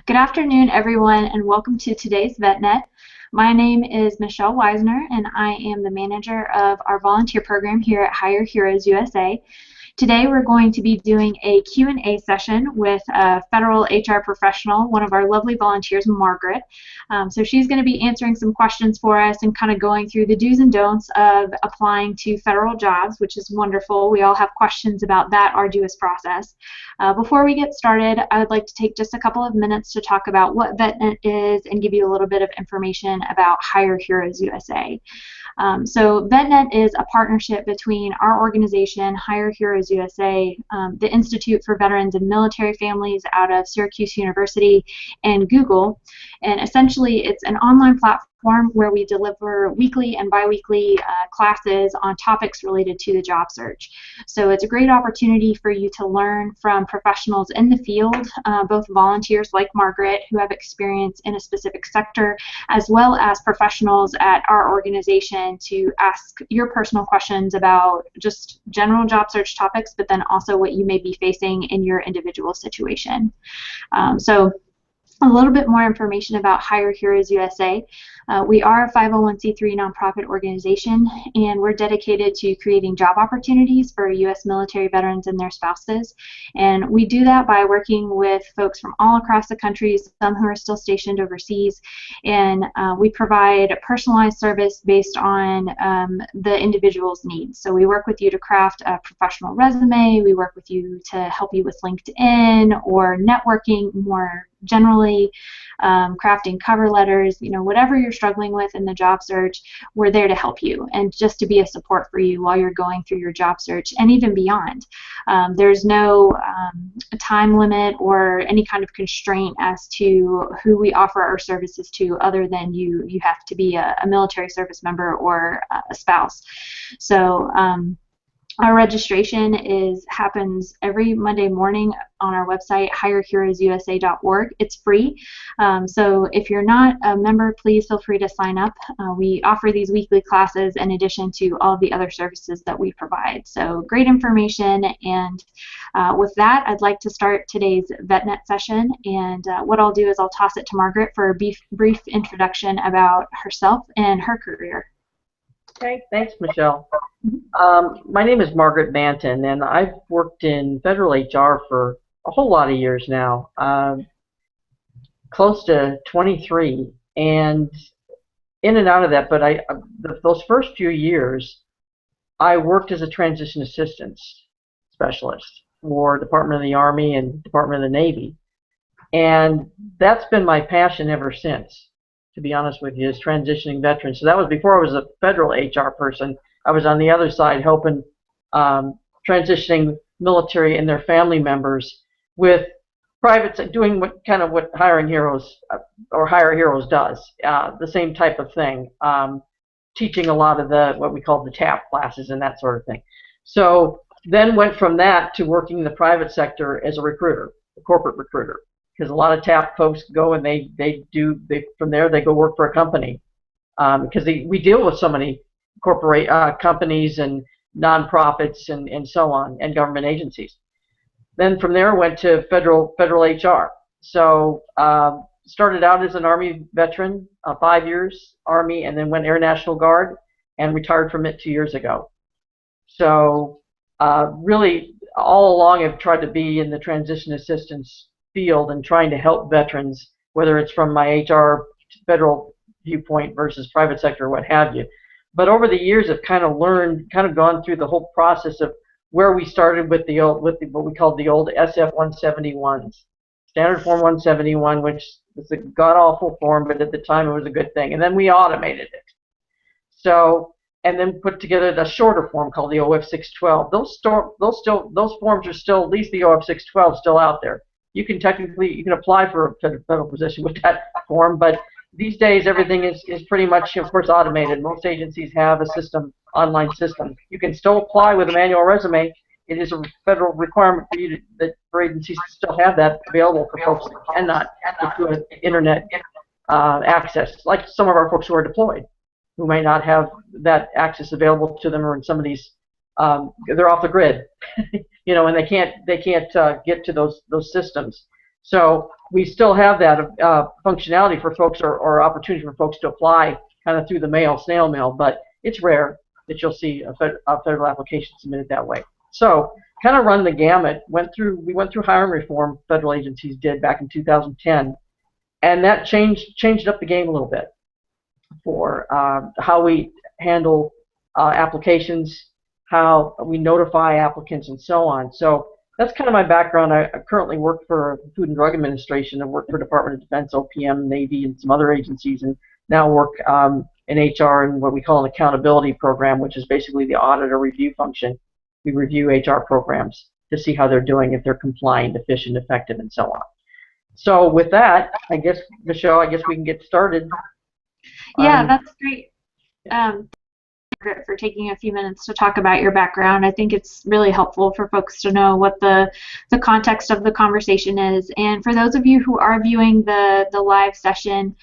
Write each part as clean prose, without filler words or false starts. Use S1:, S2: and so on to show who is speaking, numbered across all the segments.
S1: Good afternoon, everyone, and welcome to today's VetNet. My name is Michelle Weisner, and I am the manager of our volunteer program here at Hire Heroes USA. Today, we're going to be doing a Q&A session with a federal HR professional, one of our lovely volunteers, Margaret. So she's going to be answering some questions for us and kind of going through the do's and don'ts of applying to federal jobs, which is wonderful. We all have questions about that arduous process. Before we get started, I would like to take just a couple of minutes to talk about what VetNet is and give you a little bit of information about Hire Heroes USA. So VetNet is a partnership between our organization, Hire Heroes USA, the Institute for Veterans and Military Families out of Syracuse University, and Google. And essentially, it's an online platform where we deliver weekly and biweekly classes on topics related to the job search. So it's a great opportunity for you to learn from professionals in the field, both volunteers like Margaret who have experience in a specific sector, as well as professionals at our organization to ask your personal questions about just general job search topics, but then also what you may be facing in your individual situation. So a little bit more information about Hire Heroes USA. We are a 501c3 nonprofit organization, and we're dedicated to creating job opportunities for U.S. military veterans and their spouses. And we do that by working with folks from all across the country, some who are still stationed overseas. And we provide personalized service based on the individual's needs. So we work with you to craft a professional resume. We work with you to help you with LinkedIn or networking more generally, crafting cover letters, whatever you're struggling with in the job search, we're there to help you and just to be a support for you while you're going through your job search and even beyond. There's no time limit or any kind of constraint as to who we offer our services to other than you have to be a military service member or a spouse. So our registration happens every Monday morning on our website, hireheroesusa.org. It's free. So if you're not a member, please feel free to sign up. We offer these weekly classes in addition to all the other services that we provide. So great information. And with that, I'd like to start today's VetNet session. And what I'll do is I'll toss it to Margaret for a brief introduction about herself and her career.
S2: Okay, thanks, Michelle. My name is Margaret Banton, and I've worked in federal HR for a whole lot of years now, close to 23, and in and out of that. But those first few years, I worked as a transition assistance specialist for Department of the Army and Department of the Navy, and that's been my passion ever since. To be honest with you, is transitioning veterans. So that was before I was a federal HR person. I was on the other side helping transitioning military and their family members with privates, doing what Hiring Heroes or Hire Heroes does, the same type of thing, teaching a lot of what we call the TAP classes and that sort of thing. So then went from that to working in the private sector as a recruiter, a corporate recruiter. Because a lot of TAP folks go and from there they go work for a company, because we deal with so many corporate companies and nonprofits and so on, and government agencies. Then from there went to federal HR. So started out as an Army veteran, 5 years Army, and then went Air National Guard and retired from it 2 years ago. So really all along I've tried to be in the transition assistance field and trying to help veterans, whether it's from my HR federal viewpoint versus private sector or what have you. But over the years I've kind of gone through the whole process of where we started with what we called the old SF-171s, Standard Form 171, which was a god-awful form, but at the time it was a good thing. And then we automated it. So, and then put together the shorter form called the OF-612. Those forms are still, at least the OF-612 still out there. You can apply for a federal position with that form, but these days everything is pretty much, of course, automated. Most agencies have a online system. You can still apply with a manual resume. It is a federal requirement for agencies to still have that available for folks that cannot get to an internet access, like some of our folks who are deployed, who may not have that access available to them, or in some of these they're off the grid, and they can't get to those systems. So we still have that functionality for folks or opportunity for folks to apply kind of through the mail, snail mail, but it's rare that you'll see a federal application submitted that way. So kind of run the gamut. We went through hiring reform, federal agencies did back in 2010, and that changed up the game a little bit for how we handle applications, how we notify applicants, and so on. So that's kind of my background. I currently work for Food and Drug Administration. I work for Department of Defense, OPM, Navy, and some other agencies, and now work in HR and what we call an accountability program, which is basically the audit or review function. We review HR programs to see how they're doing, if they're compliant, efficient, effective, and so on. So with that, I guess, Michelle, I guess we can get started.
S1: Yeah, that's great. Margaret, for taking a few minutes to talk about your background. I think it's really helpful for folks to know what the context of the conversation is. And for those of you who are viewing the live session,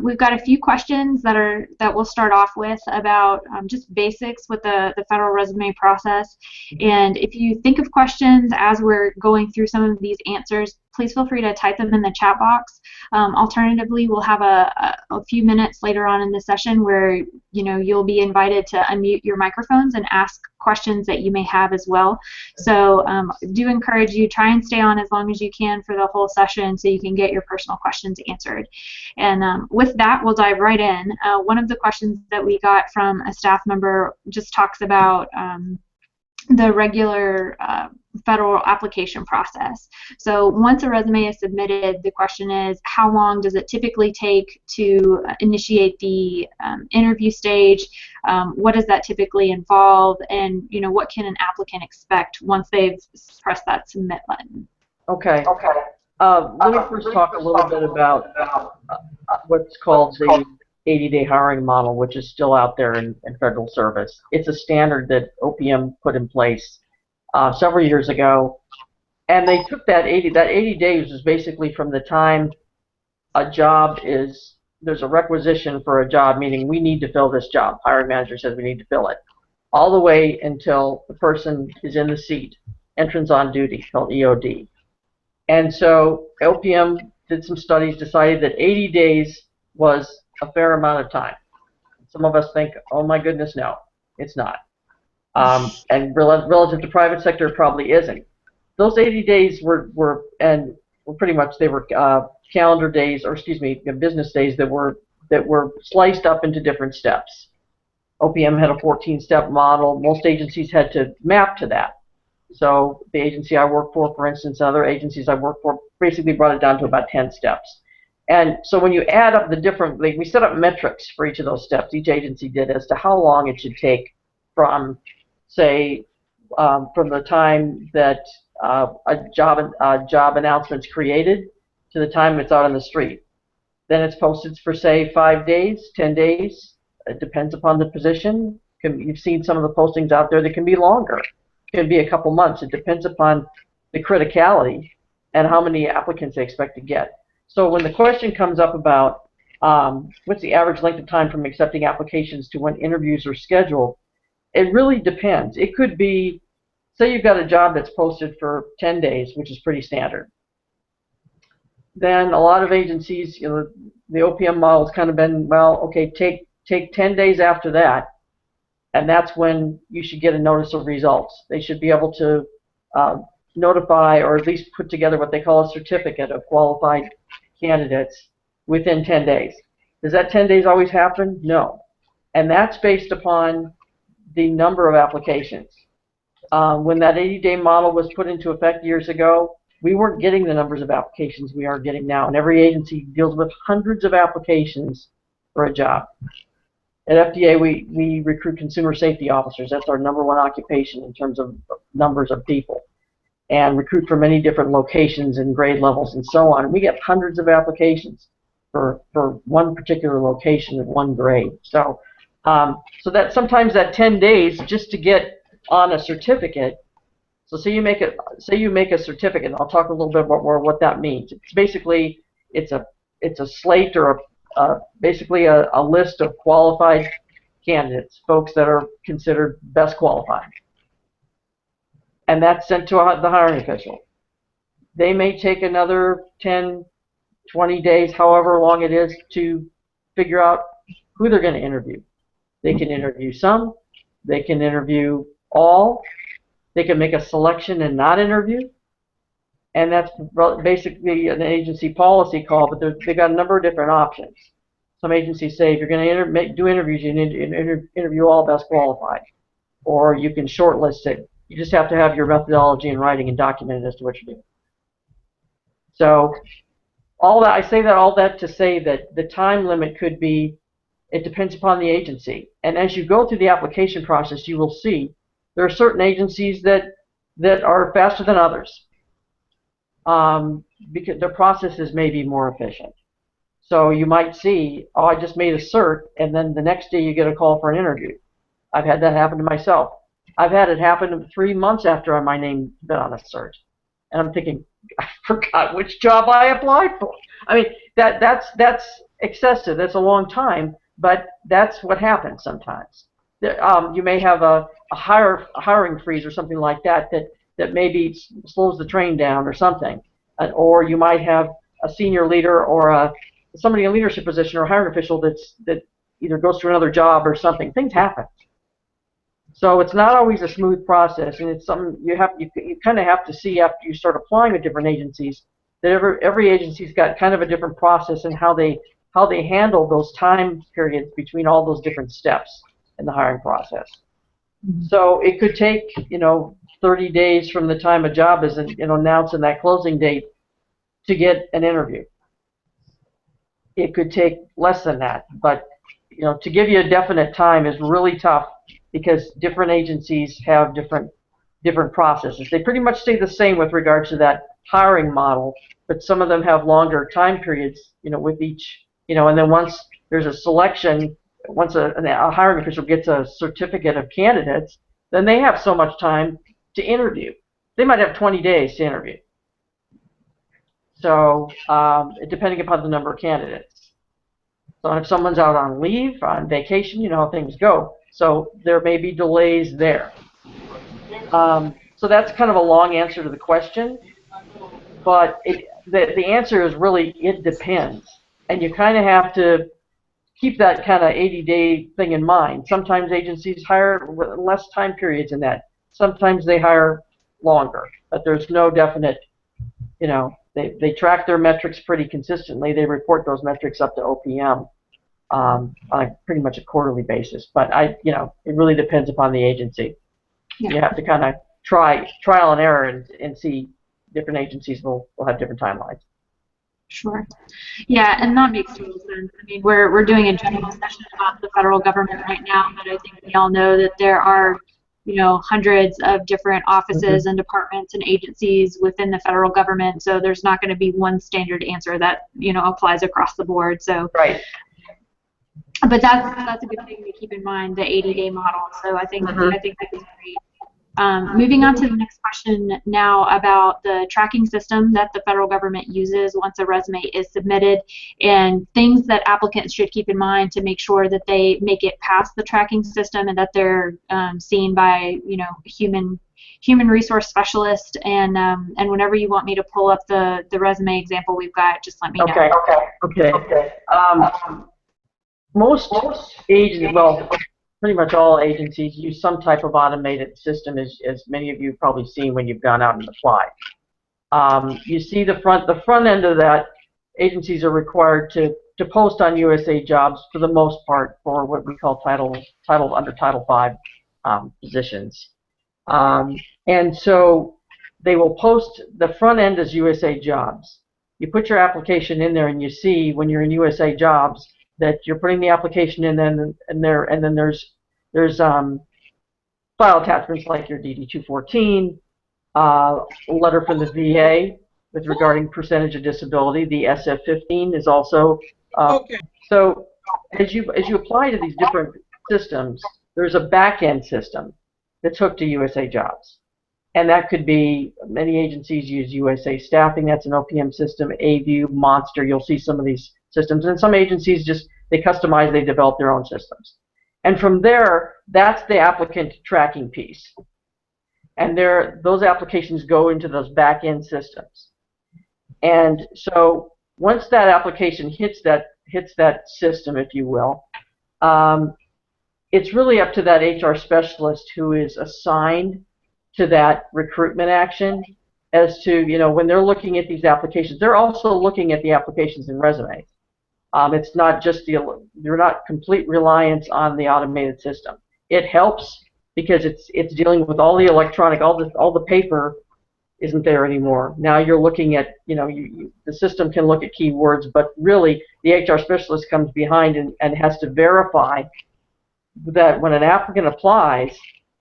S1: we've got a few questions that we'll start off with about just basics with the federal resume process. And if you think of questions as we're going through some of these answers, please feel free to type them in the chat box. Alternatively, we'll have a few minutes later on in the session where you'll be invited to unmute your microphones and ask questions that you may have as well. So do encourage you, try and stay on as long as you can for the whole session so you can get your personal questions answered. And with that, we'll dive right in. One of the questions that we got from a staff member just talks about the regular federal application process. So once a resume is submitted, the question is, how long does it typically take to initiate the interview stage? What does that typically involve? And what can an applicant expect once they've pressed that submit button?
S2: Okay. Let me first talk a little bit about what's called the 80-day hiring model, which is still out there in federal service. It's a standard that OPM put in place several years ago, and they took that 80 days is basically from the time there's a requisition for a job, meaning we need to fill this job. Hiring manager says we need to fill it, all the way until the person is in the seat, entrance on duty, called EOD. And so OPM did some studies, decided that 80 days was a fair amount of time. Some of us think, oh my goodness, no, it's not. And relative to private sector, it probably isn't. Those 80 days were pretty much, they were calendar days, or excuse me, business days that were sliced up into different steps. OPM had a 14-step model. Most agencies had to map to that. So the agency I work for instance, and other agencies I work for, basically brought it down to about 10 steps. And so when you add up the different, we set up metrics for each of those steps, each agency did, as to how long it should take from, say, from the time that a job announcement's created to the time it's out on the street. Then it's posted for, say, 5 days, 10 days. It depends upon the position. You've seen some of the postings out there that can be longer. It can be a couple months. It depends upon the criticality and how many applicants they expect to get. So when the question comes up about what's the average length of time from accepting applications to when interviews are scheduled, it really depends. It could be, say you've got a job that's posted for 10 days, which is pretty standard. Then a lot of agencies, the OPM model has kind of been, well, okay, take 10 days after that, and that's when you should get a notice of results. They should be able to notify, or at least put together what they call a certificate of qualified candidates within 10 days. Does that 10 days always happen? No. And that's based upon the number of applications. When that 80-day model was put into effect years ago, we weren't getting the numbers of applications we are getting now, and every agency deals with hundreds of applications for a job. At FDA, we recruit consumer safety officers. That's our #1 occupation in terms of numbers of people, and recruit for many different locations and grade levels and so on. And we get hundreds of applications for one particular location and one grade. So so that sometimes that 10 days just to get on a certificate. So say you make a certificate, and I'll talk a little bit more what that means. It's basically it's a slate, or basically a list of qualified candidates, folks that are considered best qualified, and that's sent to the hiring official. they may take another 10, 20 days, however long it is, to figure out who they're going to interview. They can interview some, they can interview all, they can make a selection and not interview, and that's basically an agency policy call, but they've got a number of different options. Some agencies say if you're going to do interviews, you need to interview all best qualified, or you can shortlist it. You just have to have your methodology in writing and documented as to what you're doing. So all that, I say that all that to say that the time limit could be, it depends upon the agency. And as you go through the application process, you will see there are certain agencies that are faster than others, because their processes may be more efficient. So you might see, oh, I just made a cert, and then the next day you get a call for an interview. I've had that happen to myself. I've had it happen 3 months after my name's been on a cert. And I'm thinking, I forgot which job I applied for. I mean, that's excessive. That's a long time, but that's what happens sometimes. You may have a hiring freeze or something like that maybe slows the train down or something. Or you might have a senior leader or somebody in a leadership position or a hiring official that either goes to another job or something. Things happen. So it's not always a smooth process, and it's something you kind of have to see after you start applying with different agencies, that every agency's got kind of a different process in how they handle those time periods between all those different steps in the hiring process. Mm-hmm. So it could take 30 days from the time a job is announced and that closing date to get an interview. It could take less than that, but to give you a definite time is really tough, because different agencies have different processes. They pretty much stay the same with regards to that hiring model, but some of them have longer time periods, with each, and then once there's a selection, once a hiring official gets a certificate of candidates, then they have so much time to interview. They might have 20 days to interview. So depending upon the number of candidates. So if someone's out on leave, on vacation, you know how things go. So there may be delays there. So that's kind of a long answer to the question, but the answer is really, it depends. And you kind of have to keep that kind of 80-day thing in mind. Sometimes agencies hire less time periods in that. Sometimes they hire longer, but there's no definite, they track their metrics pretty consistently. They report those metrics up to OPM. On pretty much a quarterly basis, but it really depends upon the agency. Yeah. You have to kind of trial and error and see. Different agencies will have different timelines.
S1: Sure. Yeah, and that makes total sense. I mean, we're doing a general session about the federal government right now, but I think we all know that there are hundreds of different offices and departments and agencies within the federal government. So there's not going to be one standard answer that applies across the board. So. Right. But that's a good thing to keep in mind, the 80-day model. So I think that is great. Moving on to the next question now about the tracking system that the federal government uses once a resume is submitted, and things that applicants should keep in mind to make sure that they make it past the tracking system and that they're seen by human resource specialist. And whenever you want me to pull up the resume example we've got, just let me know.
S2: Okay. Most agencies, well, pretty much all agencies use some type of automated system, as many of you have probably seen when you've gone out and applied. You see the front end of that, agencies are required to post on USA Jobs for the most part for what we call under Title V positions. And so they will post, the front end is USA Jobs. You put your application in there and you see when you're in USA Jobs that you're putting the application in, and then there's file attachments like your DD-214, a letter from the VA with regarding percentage of disability. The SF-15 is also so as you apply to these different systems, there's a back-end system that's hooked to USA Jobs, and that could be, many agencies use USA Staffing. That's an OPM system. AView, Monster. You'll see some of these systems, and some agencies they customize, they develop their own systems. And from there, that's the applicant tracking piece. And those applications go into those back-end systems. And so once that application hits that system, if you will, it's really up to that HR specialist who is assigned to that recruitment action as to, when they're looking at these applications, they're also looking at the applications and resumes. It's not just you're not complete reliance on the automated system. It helps because it's dealing with all the electronic, all the paper isn't there anymore. Now you're looking at, the system can look at keywords, but really the HR specialist comes behind and has to verify that when an applicant applies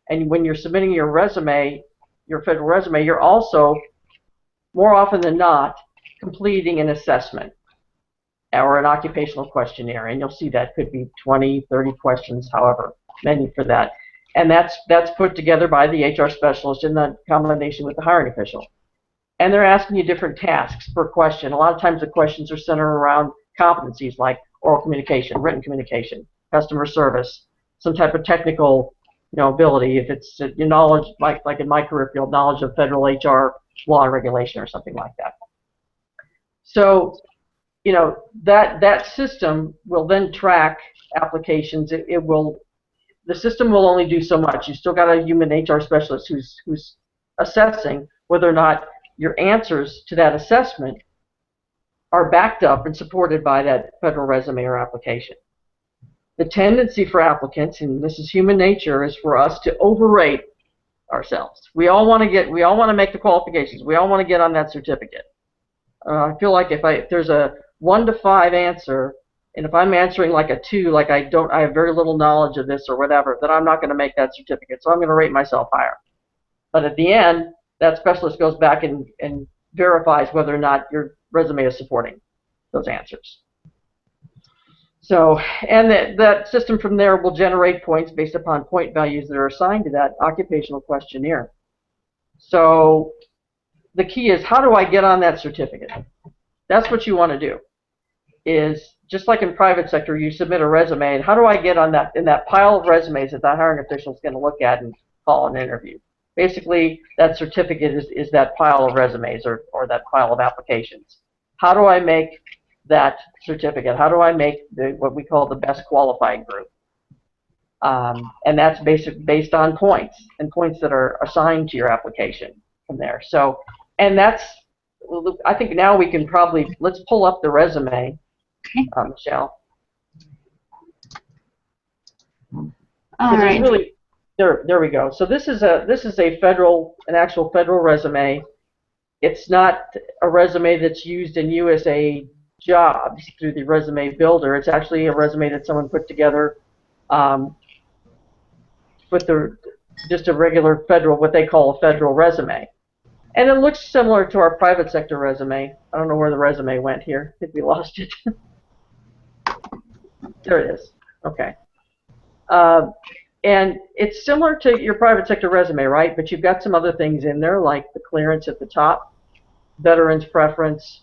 S2: and when you're submitting your resume, your federal resume, you're also, more often than not, completing an assessment or an occupational questionnaire, and you'll see that could be 20, 30 questions, however many for that. And that's put together by the HR specialist in the combination with the hiring official. And they're asking you different tasks per question. A lot of times the questions are centered around competencies like oral communication, written communication, customer service, some type of technical ability, if it's your knowledge, like in my career field, knowledge of federal HR law and regulation or something like that. So, that system will then track applications. The system will only do so much. You still got a human HR specialist who's assessing whether or not your answers to that assessment are backed up and supported by that federal resume or application. The tendency for applicants, and this is human nature, is for us to overrate ourselves. We all want to make the qualifications. We all want to get on that certificate. I feel like if there's a 1 to 5 answer, and if I'm answering like a 2, like I have very little knowledge of this or whatever, then I'm not going to make that certificate. So I'm going to rate myself higher. But at the end, that specialist goes back and verifies whether or not your resume is supporting those answers. So, and that system from there will generate points based upon point values that are assigned to that occupational questionnaire. So the key is, how do I get on that certificate? That's what you want to do. Is just like in private sector, you submit a resume, and how do I get on that in that pile of resumes that the hiring official is going to look at and call an interview? Basically, that certificate is that pile of resumes or that pile of applications. How do I make that certificate? How do I make what we call the best qualified group? And that's based on points and points that are assigned to your application from there. So, and I think now we can let's pull up the resume, Michelle.
S1: All right.
S2: Really, there we go. So this is an actual federal resume. It's not a resume that's used in USA Jobs through the resume builder. It's actually a resume that someone put together with just a regular federal, what they call a federal resume. And it looks similar to our private sector resume. I don't know where the resume went here. I think we lost it. There it is. Okay. And it's similar to your private sector resume, right? But you've got some other things in there, like the clearance at the top, veterans preference.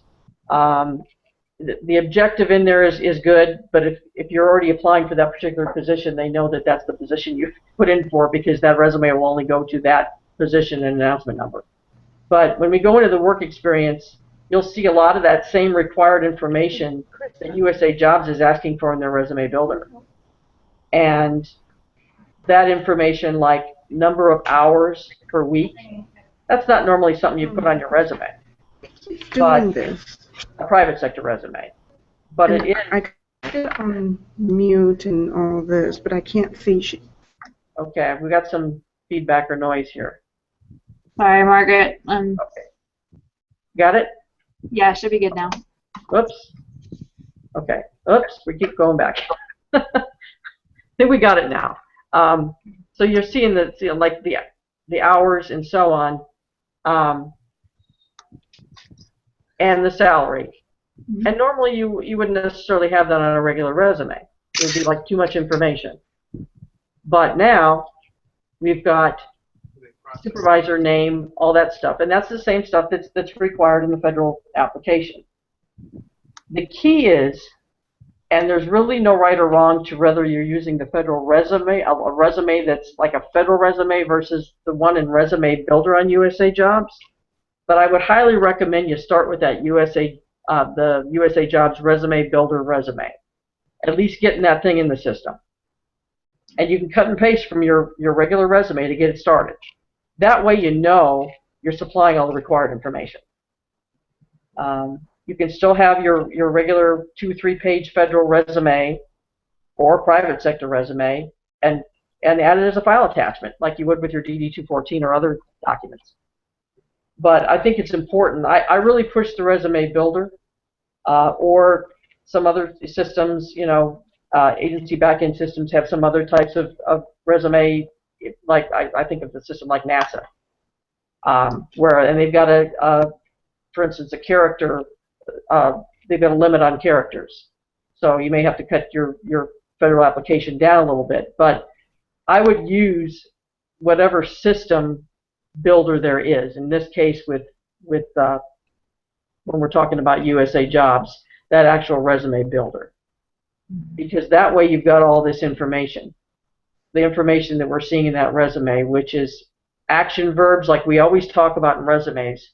S2: The objective in there is good, but if you're already applying for that particular position, they know that that's the position you put in for, because that resume will only go to that position and announcement number. But when we go into the work experience, you'll see a lot of that same required information that USA Jobs is asking for in their resume builder. And that information, like number of hours per week, that's not normally something you put on your resume.
S3: Doing this.
S2: A private sector resume. But it is.
S3: I got on mute and all this, but I can't see.
S2: Okay, we got some feedback or noise here.
S1: Sorry, Margaret.
S2: Okay. Got it?
S1: Yeah, it should be good now.
S2: Oops. Okay. Oops, we keep going back. I think we got it now. So you're seeing like the hours and so on, and the salary. Mm-hmm. And normally you wouldn't necessarily have that on a regular resume. It would be like too much information. But now we've got supervisor name, all that stuff, and that's the same stuff that's required in the federal application. The key is, and there's really no right or wrong to whether you're using the federal resume, a resume that's like a federal resume versus the one in Resume Builder on USA Jobs. But I would highly recommend you start with that the USA Jobs Resume Builder resume. At least getting that thing in the system. And you can cut and paste from your regular resume to get it started. That way you know you're supplying all the required information. You can still have your regular 2-3 page federal resume or private sector resume and add it as a file attachment like you would with your DD-214 or other documents. But I think it's important. I really push the resume builder or some other systems, agency back-end systems have some other types of resume, like I think of the system like NASA, and they've got for instance, a character, they've got a limit on characters. So you may have to cut your federal application down a little bit. But I would use whatever system builder there is. In this case, with when we're talking about USA Jobs, that actual resume builder. Because that way you've got all this information. The information that we're seeing in that resume, which is action verbs like we always talk about in resumes.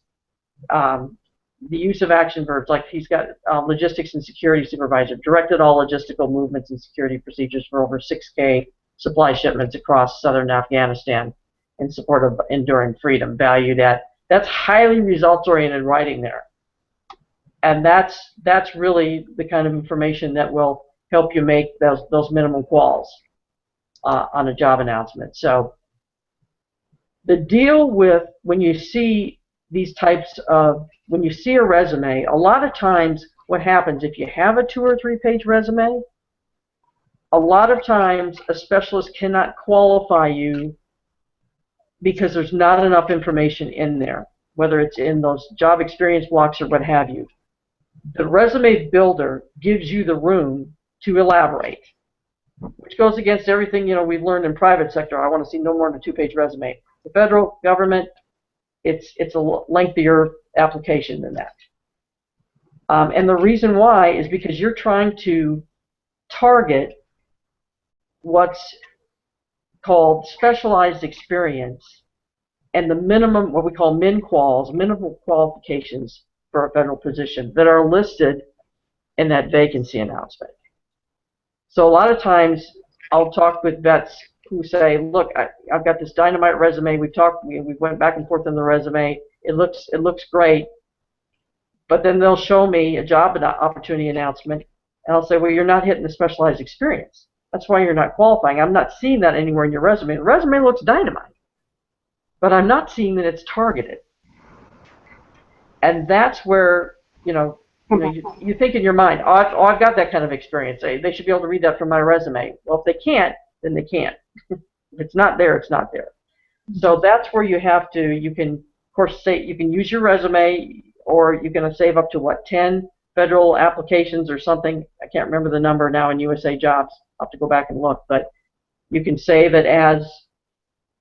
S2: The use of action verbs, like he's got logistics and security supervisor, directed all logistical movements and security procedures for over 6K supply shipments across southern Afghanistan in support of enduring freedom, valued at. That's highly results-oriented writing there. And that's really the kind of information that will help you make those minimum quals on a job announcement. So the deal with when you see these types of, when you see a resume, a lot of times what happens if you have a 2 or 3 page resume, a lot of times a specialist cannot qualify you because there's not enough information in there, whether it's in those job experience blocks or what have you. The resume builder gives you the room to elaborate, which goes against everything we've learned in private sector. I want to see no more than a 2-page resume. The federal government, it's a lengthier application than that. And the reason why is because you're trying to target what's called specialized experience and the minimum, what we call min-quals, minimum qualifications for a federal position that are listed in that vacancy announcement. So a lot of times I'll talk with vets who say, look, I've got this dynamite resume. We went back and forth on the resume. It looks great. But then they'll show me a job opportunity announcement, and I'll say, well, you're not hitting the specialized experience. That's why you're not qualifying. I'm not seeing that anywhere in your resume. The resume looks dynamite, but I'm not seeing that it's targeted. And that's where, you think in your mind, oh, I've got that kind of experience. They should be able to read that from my resume. Well, if they can't, then they can't. If it's not there, it's not there. So that's where you have to, you can, of course, say, you can use your resume, or you're going to save up to, 10 federal applications or something. I can't remember the number now in USA Jobs. I'll have to go back and look. But you can save it as,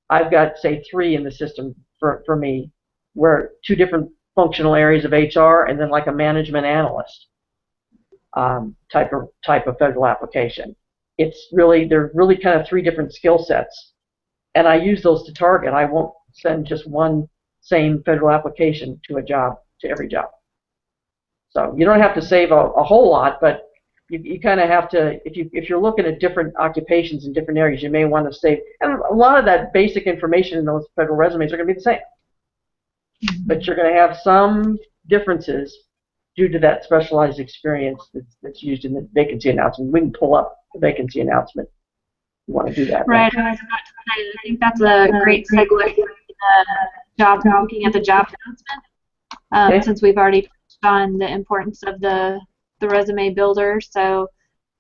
S2: I've got, say, 3 in the system for me, where 2 different functional areas of HR, and then like a management analyst type of federal application. They're really kind of 3 different skill sets, and I use those to target. I won't send just one same federal application to every job. So you don't have to save a whole lot, but you kind of have to, if you're looking at different occupations in different areas, you may want to save, and a lot of that basic information in those federal resumes are going to be the same. But you're going to have some differences due to that specialized experience that's used in the vacancy announcement. We can pull up the vacancy announcement if you want to do that.
S1: Right. I think that's a great segue for looking at the job announcement,
S2: Okay.
S1: since we've already touched on the importance of the resume builder. So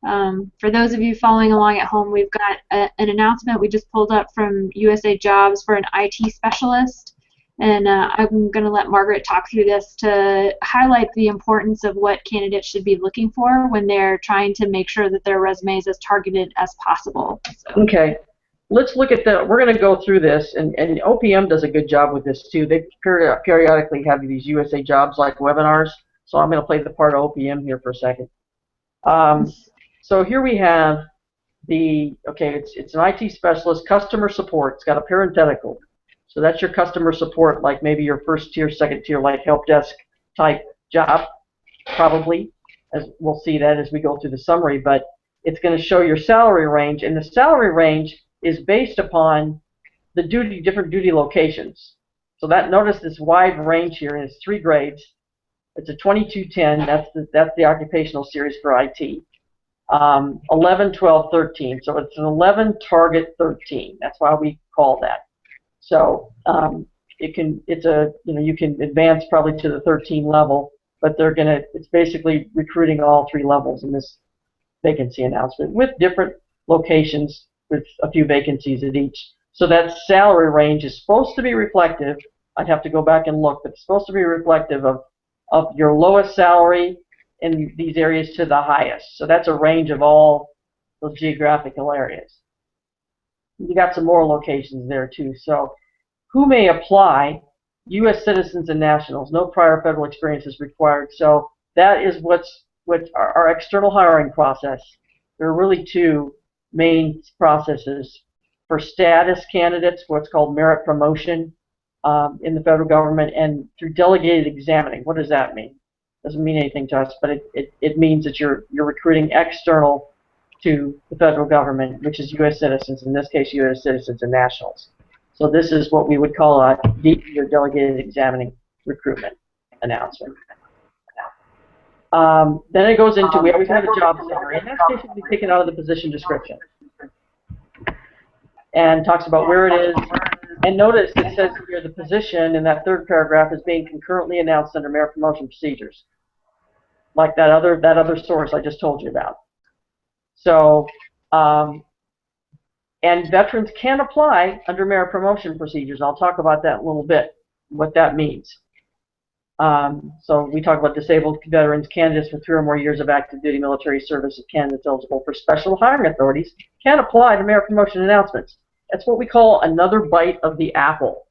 S1: for those of you following along at home, we've got an announcement we just pulled up from USA Jobs for an IT specialist. And I'm going to let Margaret talk through this to highlight the importance of what candidates should be looking for when they're trying to make sure that their resume is as targeted as possible. So.
S2: Okay. Let's look at we're going to go through this, and OPM does a good job with this too. They periodically have these USA Jobs like webinars, so I'm going to play the part of OPM here for a second. So here we have it's an IT specialist, customer support. It's got a parenthetical. So that's your customer support, like maybe your first tier, second tier, like help desk type job, probably, as we'll see that as we go through the summary, but it's going to show your salary range, and the salary range is based upon the different duty locations. So that, notice this wide range here, and it's 3 grades. It's a 2210, that's the occupational series for IT. 11, 12, 13. So it's an 11 target 13. That's why we call that. So you can advance probably to the 13 level, but it's basically recruiting all 3 levels in this vacancy announcement with different locations with a few vacancies at each. So that salary range is supposed to be reflective. I'd have to go back and look, but it's supposed to be reflective of your lowest salary in these areas to the highest. So that's a range of all those geographical areas. You got some more locations there too. So who may apply? U.S. citizens and nationals. No prior federal experience is required. So that is what our external hiring process. There are really 2 main processes. For status candidates, what's called merit promotion in the federal government, and through delegated examining. What does that mean? Doesn't mean anything to us, but it means that you're recruiting external to the federal government, which is U.S. citizens, in this case U.S. citizens and nationals. So this is what we would call a DE, or delegated examining recruitment announcement. Then it goes into, we always have a job summary, and that's basically taken out of the position description, and talks about where it is. And notice it says here the position in that 3rd paragraph is being concurrently announced under merit promotion procedures, like that other source I just told you about. So, and veterans can apply under merit promotion procedures. I'll talk about that in a little bit, what that means. So we talk about disabled veterans, candidates with 3 or more years of active duty military service, and candidates eligible for special hiring authorities can apply to merit promotion announcements. That's what we call another bite of the apple.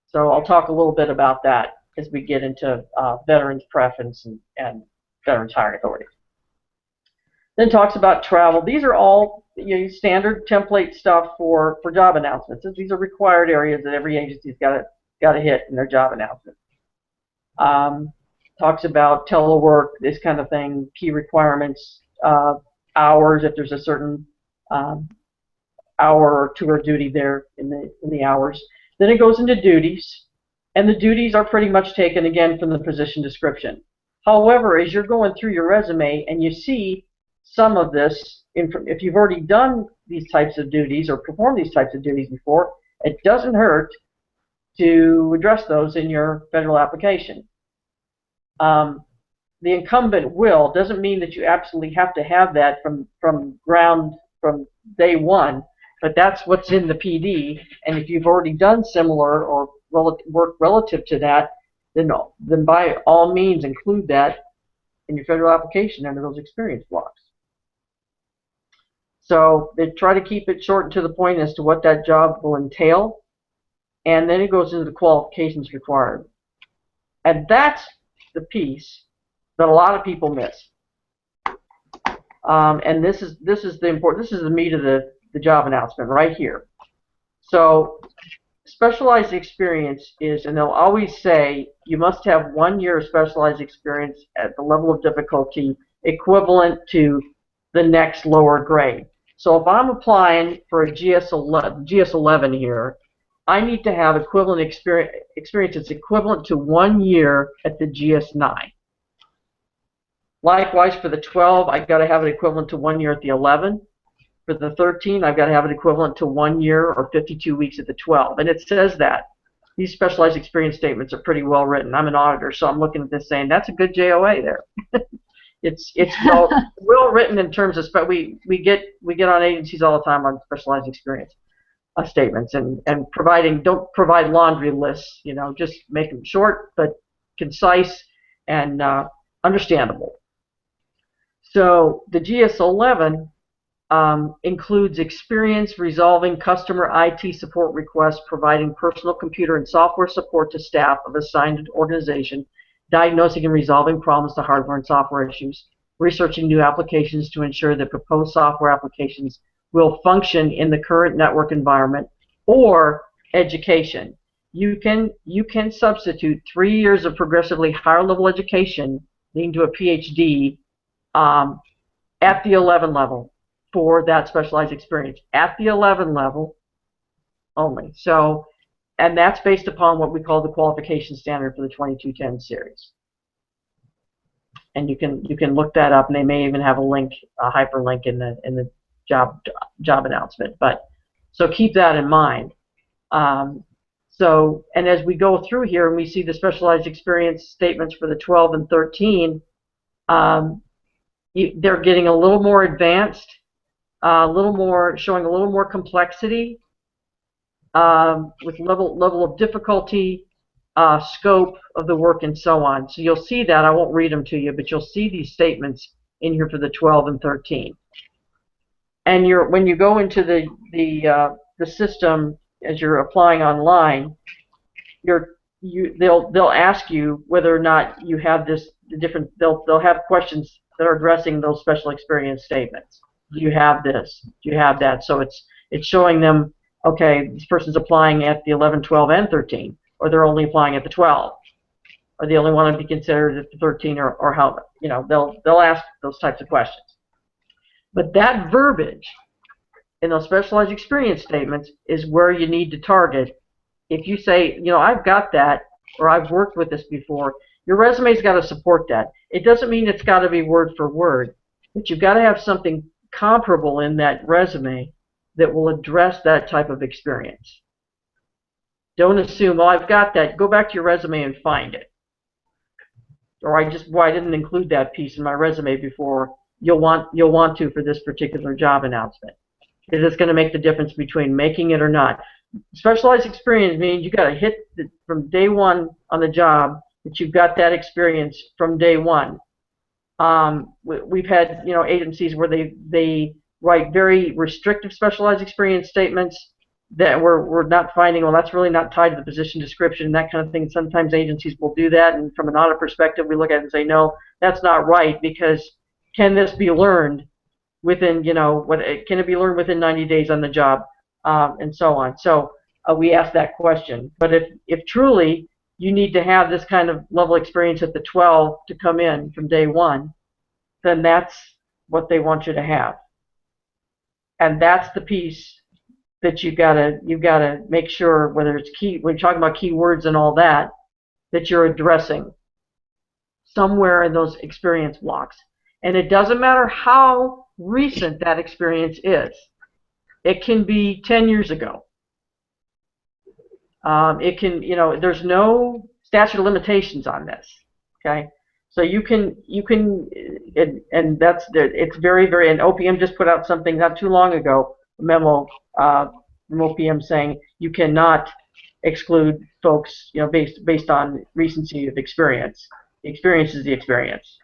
S2: So I'll talk a little bit about that as we get into veterans preference and veterans hiring authorities. Then talks about travel. These are all standard template stuff for job announcements. These are required areas that every agency's got to hit in their job announcement. Talks about telework, this kind of thing, key requirements, hours, if there's a certain hour or 2 of duty there in the hours. Then it goes into duties, and the duties are pretty much taken again from the position description. However, as you're going through your resume and you see some of this, if you've already done these types of duties or performed these types of duties before, it doesn't hurt to address those in your federal application. The incumbent will doesn't mean that you absolutely have to have that from day one, but that's what's in the PD, and if you've already done similar or work relative to that, then by all means include that in your federal application under those experience blocks. So they try to keep it short and to the point as to what that job will entail, and then it goes into the qualifications required. And that's the piece that a lot of people miss. And this is the meat of the job announcement right here. So specialized experience is, and they'll always say you must have 1 year of specialized experience at the level of difficulty equivalent to the next lower grade. So if I'm applying for a GS11 here, I need to have equivalent experience that's equivalent to 1 year at the GS9. Likewise, for the 12, I've got to have it equivalent to 1 year at the 11. For the 13, I've got to have it equivalent to 1 year or 52 weeks at the 12. And it says that. These specialized experience statements are pretty well written. I'm an auditor, so I'm looking at this saying, that's a good JOA there. It's well written in terms of, we get on agencies all the time on specialized experience statements, and don't provide laundry lists, just make them short but concise and understandable. So the GS11 includes experience resolving customer IT support requests, providing personal computer and software support to staff of assigned organization, diagnosing and resolving problems to hardware and software issues, researching new applications to ensure that proposed software applications will function in the current network environment, or education. You can substitute 3 years of progressively higher level education leading to a PhD at the 11 level for that specialized experience, at the 11 level only. So, and that's based upon what we call the qualification standard for the 2210 series. And you can look that up, and they may even have a link, a hyperlink in the job announcement. But so keep that in mind. So, and as we go through here and we see the specialized experience statements for the 12 and 13, they're getting a little more advanced, showing a little more complexity, with level of difficulty, scope of the work, and so on. So you'll see that. I won't read them to you, but you'll see these statements in here for the 12 and 13. And when you go into the system as you're applying online, they'll ask you whether or not you have this different. They'll have questions that are addressing those special experience statements. Do you have this? Do you have that? So it's showing them, okay, this person's applying at the 11, 12, and 13, or they're only applying at the 12, or they only want to be considered at the 13, or how, they'll ask those types of questions. But that verbiage in those specialized experience statements is where you need to target. If you say, I've got that, or I've worked with this before, your resume's got to support that. It doesn't mean it's got to be word for word, but you've got to have something comparable in that resume that will address that type of experience. Don't assume, well, I've got that. Go back to your resume and find it. Or I didn't include that piece in my resume before. You'll want to for this particular job announcement. Because it's going to make the difference between making it or not. Specialized experience means you got to hit from day one on the job that you've got that experience from day one. We've had agencies where they write very restrictive specialized experience statements that we're not finding, well, that's really not tied to the position description and that kind of thing. Sometimes agencies will do that, and from an audit perspective, we look at it and say, no, that's not right, because can this be learned within, can it be learned within 90 days on the job, and so on. So we ask that question. But if truly you need to have this kind of level experience at the 12 to come in from day one, then that's what they want you to have. And that's the piece that you've got to make sure, whether it's key, when you're talking about keywords and all that, that you're addressing somewhere in those experience blocks. And it doesn't matter how recent that experience is. It can be 10 years ago. It can, there's no statute of limitations on this. Okay, so you can, and that's it's very, very. And OPM just put out something not too long ago, a memo from OPM saying you cannot exclude folks, based on recency of experience. The experience is the experience.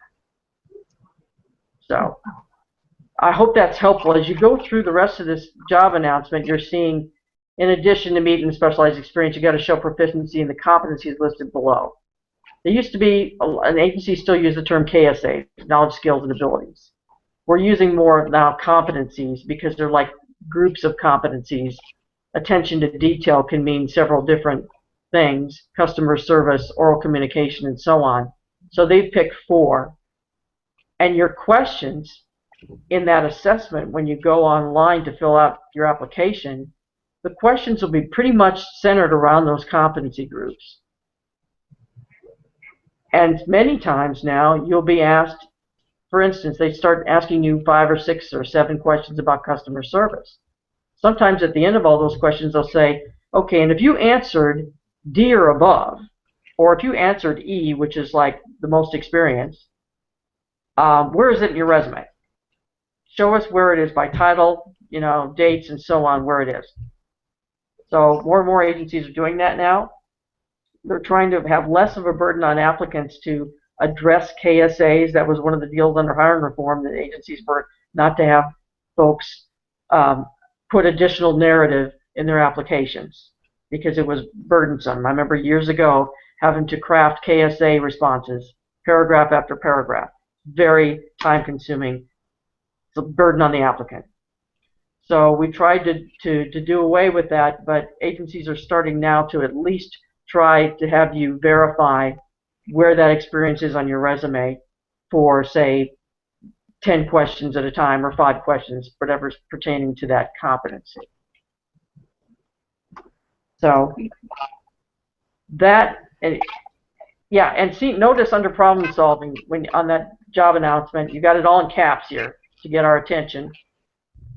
S2: So I hope that's helpful. As you go through the rest of this job announcement, you're seeing, in addition to meeting the specialized experience, you got to show proficiency in the competencies listed below. There used to be, an agency still use the term KSA, knowledge, skills, and abilities. We're using more now competencies because they're like groups of competencies. Attention to detail can mean several different things: customer service, oral communication, and so on. So they've picked 4. And your questions in that assessment, when you go online to fill out your application, the questions will be pretty much centered around those competency groups. And many times now, you'll be asked, for instance, they start asking you 5 or 6 or 7 questions about customer service. Sometimes at the end of all those questions, they'll say, okay, and if you answered D or above, or if you answered E, which is like the most experience, where is it in your resume? Show us where it is by title, dates, and so on, where it is. So more and more agencies are doing that now. They're trying to have less of a burden on applicants to address KSAs. That was one of the deals under hiring reform, that agencies were not to have folks put additional narrative in their applications because it was burdensome. I remember years ago having to craft KSA responses, paragraph after paragraph. Very time consuming. It's a burden on the applicant. So we tried to do away with that, but agencies are starting now to at least try to have you verify where that experience is on your resume for, say, 10 questions at a time or 5 questions, whatever's pertaining to that competency. So that, yeah, and see, notice under problem solving, when on that job announcement, you got it all in caps here to get our attention.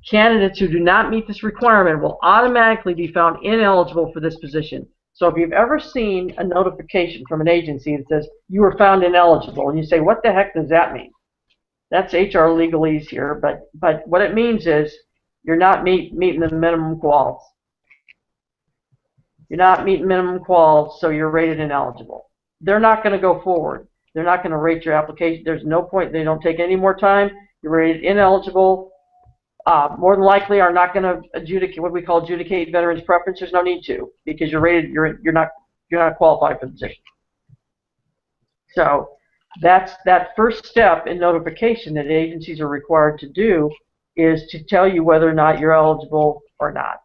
S2: Candidates who do not meet this requirement will automatically be found ineligible for this position. So if you've ever seen a notification from an agency that says you were found ineligible, and you say, what the heck does that mean? That's HR legalese here, but what it means is you're not meeting the minimum quals. You're not meeting minimum quals, so you're rated ineligible. They're not going to go forward. They're not going to rate your application. There's no point. They don't take any more time. You're rated ineligible. More than likely are not going to adjudicate what we call adjudicate veterans preference. There's no need to, because you're rated. You're not qualified for the position. So that's that first step in notification that agencies are required to do, is to tell you whether or not you're eligible or not.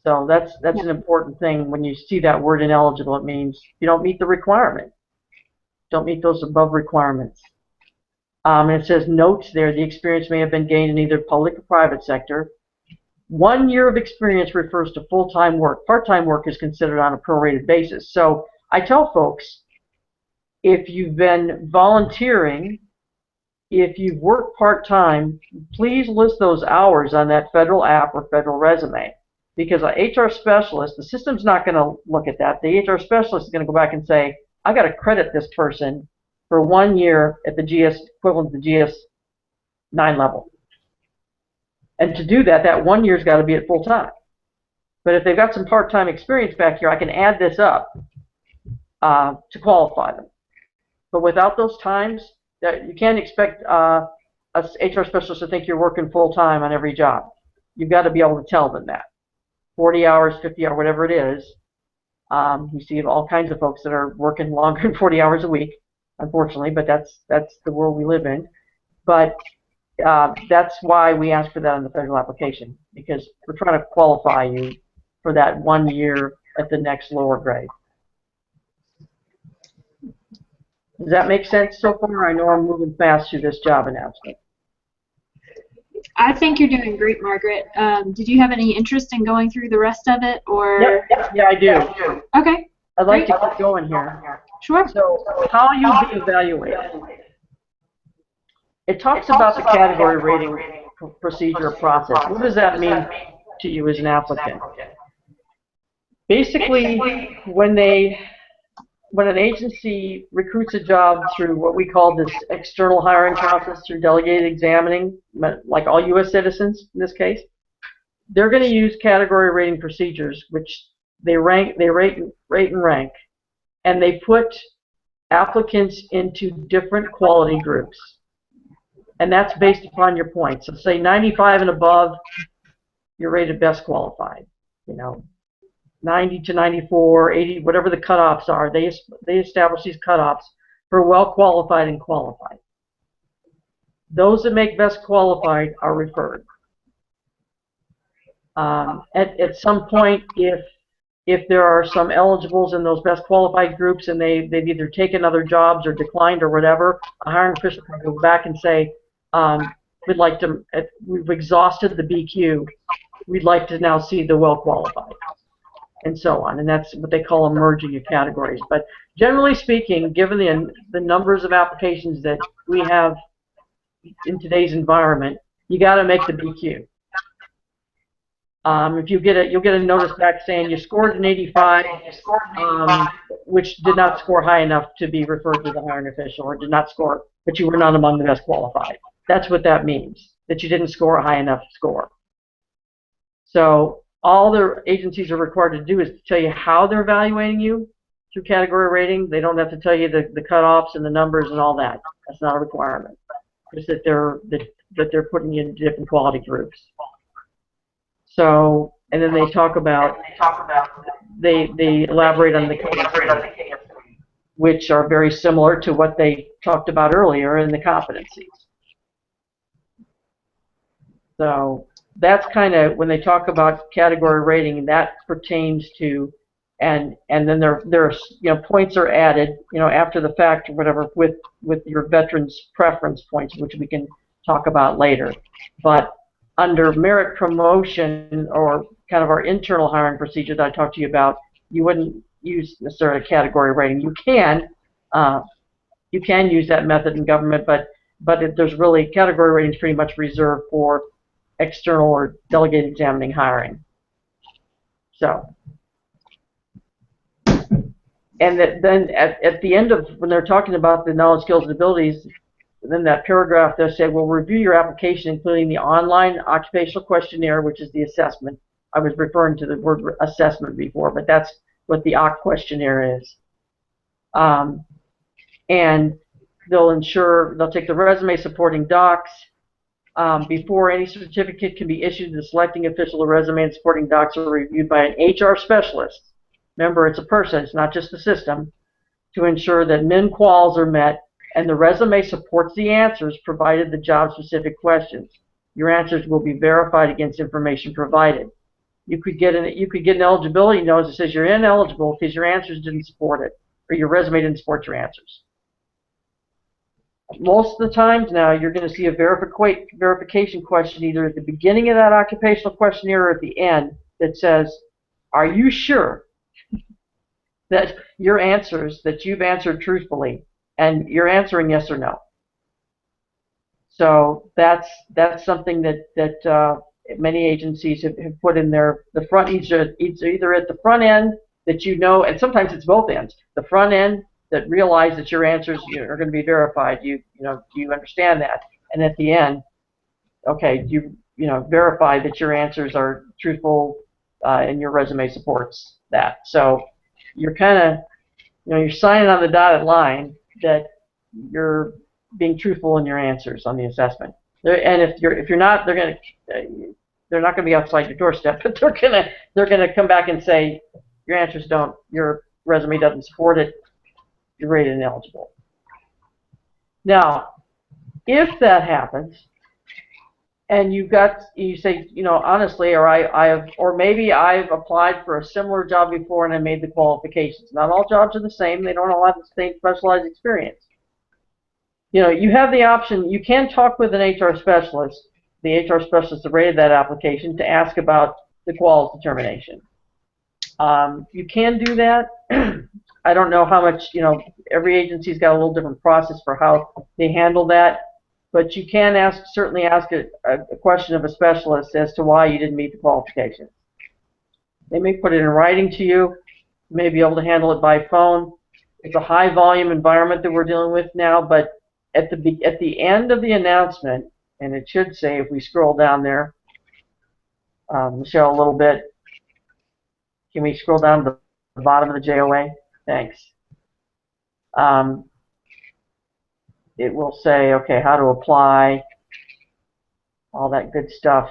S2: So that's an important thing. When you see that word ineligible, it means you don't meet the requirement. Don't meet those above requirements. And it says notes there, the experience may have been gained in either public or private sector. 1 year of experience refers to full-time work. Part-time work is considered on a prorated basis. So I tell folks, if you've been volunteering, if you've worked part-time, please list those hours on that federal app or federal resume. Because an HR specialist, the system's not going to look at that. The HR specialist is going to go back and say, I got to credit this person for 1 year at the GS equivalent to the GS-9 level. And to do that, that 1 year's got to be at full time. But if they've got some part-time experience back here, I can add this up to qualify them. But without those times, you can't expect a HR specialist to think you're working full-time on every job. You've got to be able to tell them that. 40 hours, 50 hours, whatever it is. You see all kinds of folks that are working longer than 40 hours a week, unfortunately, but that's the world we live in. But that's why we ask for that on the federal application, because we're trying to qualify you for that 1 year at the next lower grade. Does that make sense so far? I know I'm moving fast through this job announcement.
S1: I think you're doing great, Margaret. Did you have any interest in going through the rest of it, or?
S2: Yeah, I do.
S1: Okay.
S2: I'd like to keep going here.
S1: Sure.
S2: So, how you be evaluated? It talks about the category rating procedure process. What does that mean to you as an applicant? Basically, when an agency recruits a job through what we call this external hiring process, through delegated examining, like all U.S. citizens in this case, they're going to use category rating procedures, which they rate and rank, and they put applicants into different quality groups. And that's based upon your points. So say 95 and above, you're rated best qualified. 90 to 94, 80, whatever the cutoffs are, they establish these cutoffs for well qualified and qualified. Those that make best qualified are referred. At some point, if there are some eligibles in those best qualified groups and they've either taken other jobs or declined or whatever, a hiring official can go back and say, we've exhausted the BQ, we'd like to now see the well qualified, and so on. And that's what they call a merging of categories. But generally speaking, given the numbers of applications that we have in today's environment, you got to make the BQ. If you get you'll get a notice back saying you scored an 85, which did not score high enough to be referred to the hiring official, or did not score, but you were not among the best qualified. That's what that means, that you didn't score a high enough score. So all the agencies are required to do is to tell you how they're evaluating you through category rating. They don't have to tell you the cutoffs and the numbers and all that. That's not a requirement. Just that they're putting you in different quality groups. So, and then they talk about, they elaborate on the cases, which are very similar to what they talked about earlier in the competencies. So that's kind of when they talk about category rating, that pertains to, and then there's points are added after the fact or whatever with your veterans preference points, which we can talk about later. But under merit promotion or kind of our internal hiring procedure that I talked to you about, you wouldn't use necessarily a category rating. You can use that method in government, but there's really category ratings pretty much reserved for external or delegated examining hiring. So, and then at the end of when they're talking about the knowledge, skills, and abilities, then that paragraph they say, we'll review your application, including the online occupational questionnaire, which is the assessment. I was referring to the word assessment before, but that's what the OC questionnaire is. And they'll take the resume supporting docs. Before any certificate can be issued, the selecting official, the resume and supporting docs are reviewed by an HR specialist. Remember, it's a person, it's not just a system, to ensure that min quals are met and the resume supports the answers provided the job-specific questions. Your answers will be verified against information provided. You could get an eligibility notice that says you're ineligible because your answers didn't support it, or your resume didn't support your answers. Most of the times now, you're going to see a verification question either at the beginning of that occupational questionnaire or at the end that says, are you sure that your answers, that you've answered truthfully, and you're answering yes or no? So that's something that many agencies have put in the front, either at the front end that and sometimes it's both ends. The front end that realize that your answers are going to be verified. You understand that, and at the end, okay, you verify that your answers are truthful, and your resume supports that. So you're kind of you're signing on the dotted line that you're being truthful in your answers on the assessment. And if you're not, they're not going to be outside your doorstep, but they're gonna come back and say your resume doesn't support it. You're rated ineligible. Now, if that happens, and you say, honestly, or maybe I've applied for a similar job before and I made the qualifications. Not all jobs are the same. They don't all have the same specialized experience. You have the option. You can talk with an HR specialist, the HR specialist that rated that application, to ask about the quals determination. You can do that. I don't know how much, every agency's got a little different process for how they handle that, but you can certainly ask a question of a specialist as to why you didn't meet the qualifications. They may put it in writing to you. You may be able to handle it by phone. It's a high volume environment that we're dealing with now, but at the end of the announcement, and it should say, if we scroll down there, Michelle, a little bit, can we scroll down to the bottom of the JOA? Thanks. It will say, okay, how to apply, all that good stuff,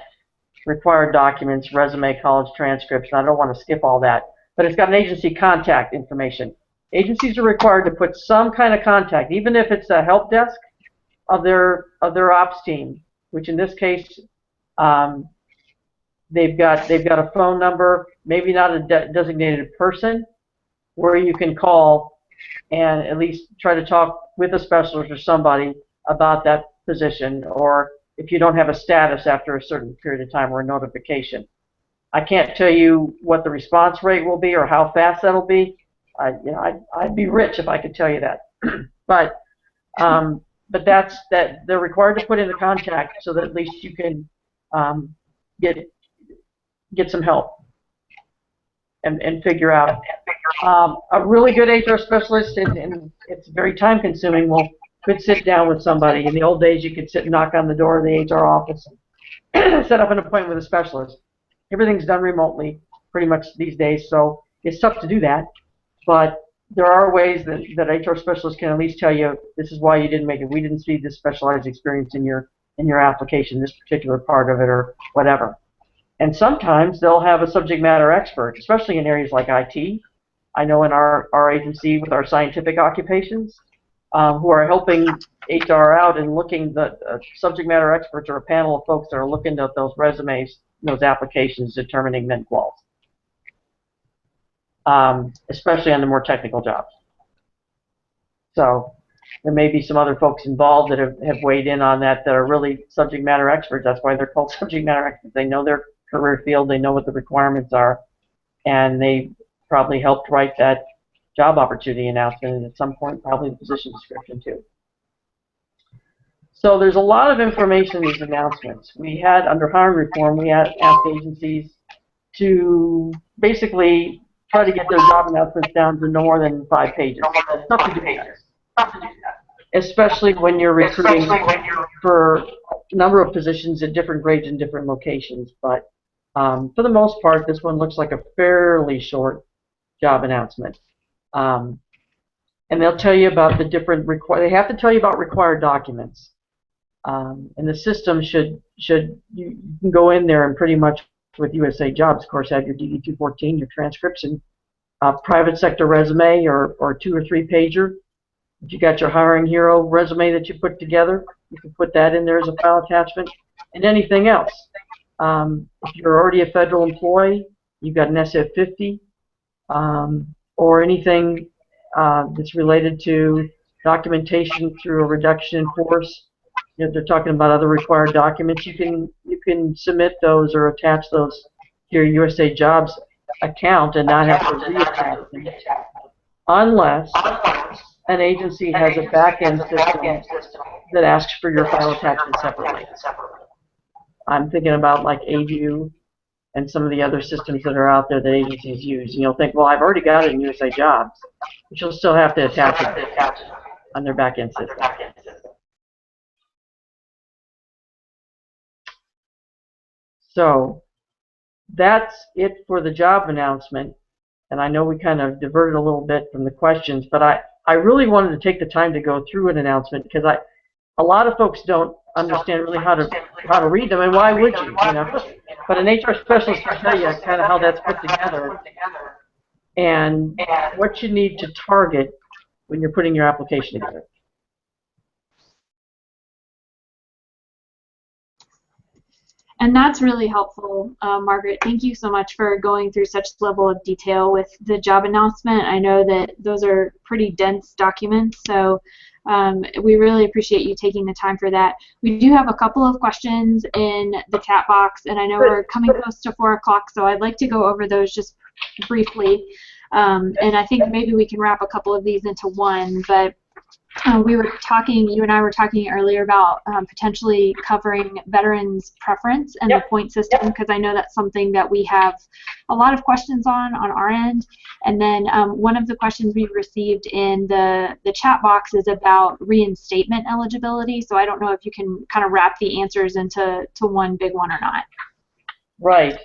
S2: required documents, resume, college transcripts, and I don't want to skip all that, but it's got an agency contact information. Agencies are required to put some kind of contact, even if it's a help desk of their ops team, which in this case, they've got a phone number, maybe not a designated person, where you can call and at least try to talk with a specialist or somebody about that position, or if you don't have a status after a certain period of time or a notification. I can't tell you what the response rate will be or how fast that'll be. I'd be rich if I could tell you that. but they're required to put in the contact so that at least you can get some help and figure out. A really good HR specialist, and it's very time consuming, could sit down with somebody. In the old days, you could sit and knock on the door of the HR office and set up an appointment with a specialist. Everything's done remotely pretty much these days, so it's tough to do that. But there are ways that HR specialists can at least tell you, this is why you didn't make it. We didn't see this specialized experience in your application, this particular part of it, or whatever. And sometimes they'll have a subject matter expert, especially in areas like IT. I know in our agency with our scientific occupations, who are helping HR out and looking, the subject matter experts or a panel of folks that are looking at those resumes, those applications, determining then quals, especially on the more technical jobs. So there may be some other folks involved that have weighed in on that are really subject matter experts. That's why they're called subject matter experts. They know their career field, they know what the requirements are, and they probably helped write that job opportunity announcement, and at some point probably the position description too. So there's a lot of information in these announcements. We had, under hiring reform, we had asked agencies to basically try to get their job announcements down to no more than 5 pages. It's tough to do that, especially when you're recruiting for a number of positions at different grades in different locations. But for the most part, this one looks like a fairly short job announcement. And they'll tell you about the different they have to tell you about required documents. And the system you can go in there and pretty much with USA Jobs, of course, have your DD-214, your transcripts, and private sector resume or 2 or 3 pager. If you got your Hiring Hero resume that you put together, you can put that in there as a file attachment, and anything else. If you're already a federal employee, you've got an SF-50, or anything that's related to documentation through a reduction in force. If they're talking about other required documents, you can submit those or attach those to your USA Jobs account and not have to reattach them, unless an agency has a back-end system that asks for your file attachment separately. I'm thinking about like AView and some of the other systems that are out there that agencies use. And you'll think, well, I've already got it in USA Jobs, but you'll still have to attach it on their back-end system. So that's it for the job announcement. And I know we kind of diverted a little bit from the questions, but I really wanted to take the time to go through an announcement because a lot of folks don't understand really how to read them, and why would you know? But an HR specialist can tell you kind of how that's put together and what you need to target when you're putting your application together.
S1: And that's really helpful, Margaret. Thank you so much for going through such level of detail with the job announcement. I know that those are pretty dense documents, so we really appreciate you taking the time for that. We do have a couple of questions in the chat box, and I know we're coming close to 4 o'clock, so I'd like to go over those just briefly. And I think maybe we can wrap a couple of these into one, but you and I were talking earlier about potentially covering veterans' preference and the point system, because I know that's something that we have a lot of questions on our end. And then one of the questions we've received in the chat box is about reinstatement eligibility. So I don't know if you can kind of wrap the answers into one big one or not.
S2: Right.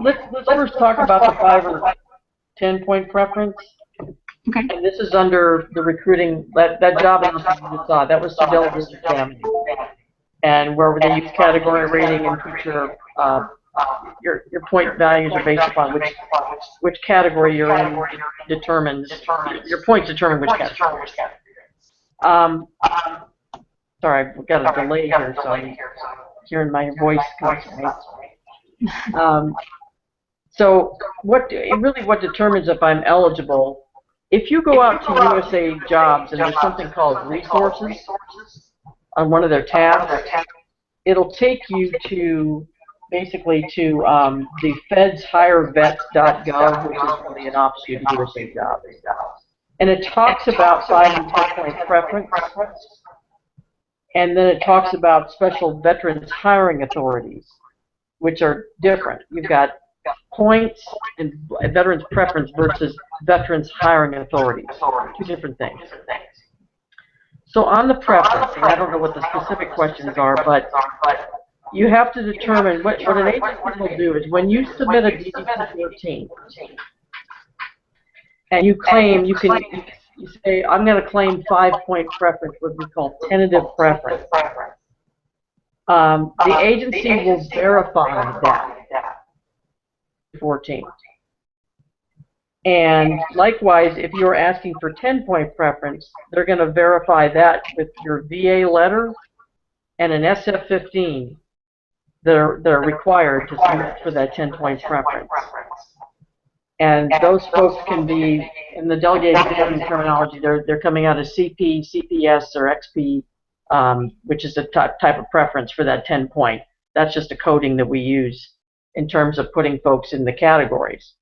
S2: Let's first talk about the 5 or 10 point preference.
S1: Okay.
S2: And this is under the recruiting, that job announcement you just saw. That was to delegate examining. And where they use category rating and put your point values are based upon which category you're in determines, your points determine which category. Sorry, I've got a delay here, so I'm hearing my voice constantly. So what determines if I'm eligible? If you go out to USA Jobs and there's something called resources on one of their tabs, it'll take you to basically to the fedshirevets.gov, which is really an offshoot of USA Jobs. And it talks about 5 and 10 point preference, and then it talks about special veterans hiring authorities, which are different. You've got points and veterans preference versus veterans hiring authorities. 2 different things. So on the preference, and I don't know what the specific questions are, but you have to determine what an agency will do is when you submit a DD-214 and you claim, you say, I'm going to claim 5 point preference, what we call tentative preference. The agency will verify that. 14. And likewise, if you're asking for 10-point preference, they're going to verify that with your VA letter and an SF-15 they're required to submit for that 10-point preference. And those folks can be, in the delegated examining terminology, they're coming out of CP, CPS, or XP, which is a type of preference for that 10-point. That's just a coding that we use in terms of putting folks in the categories.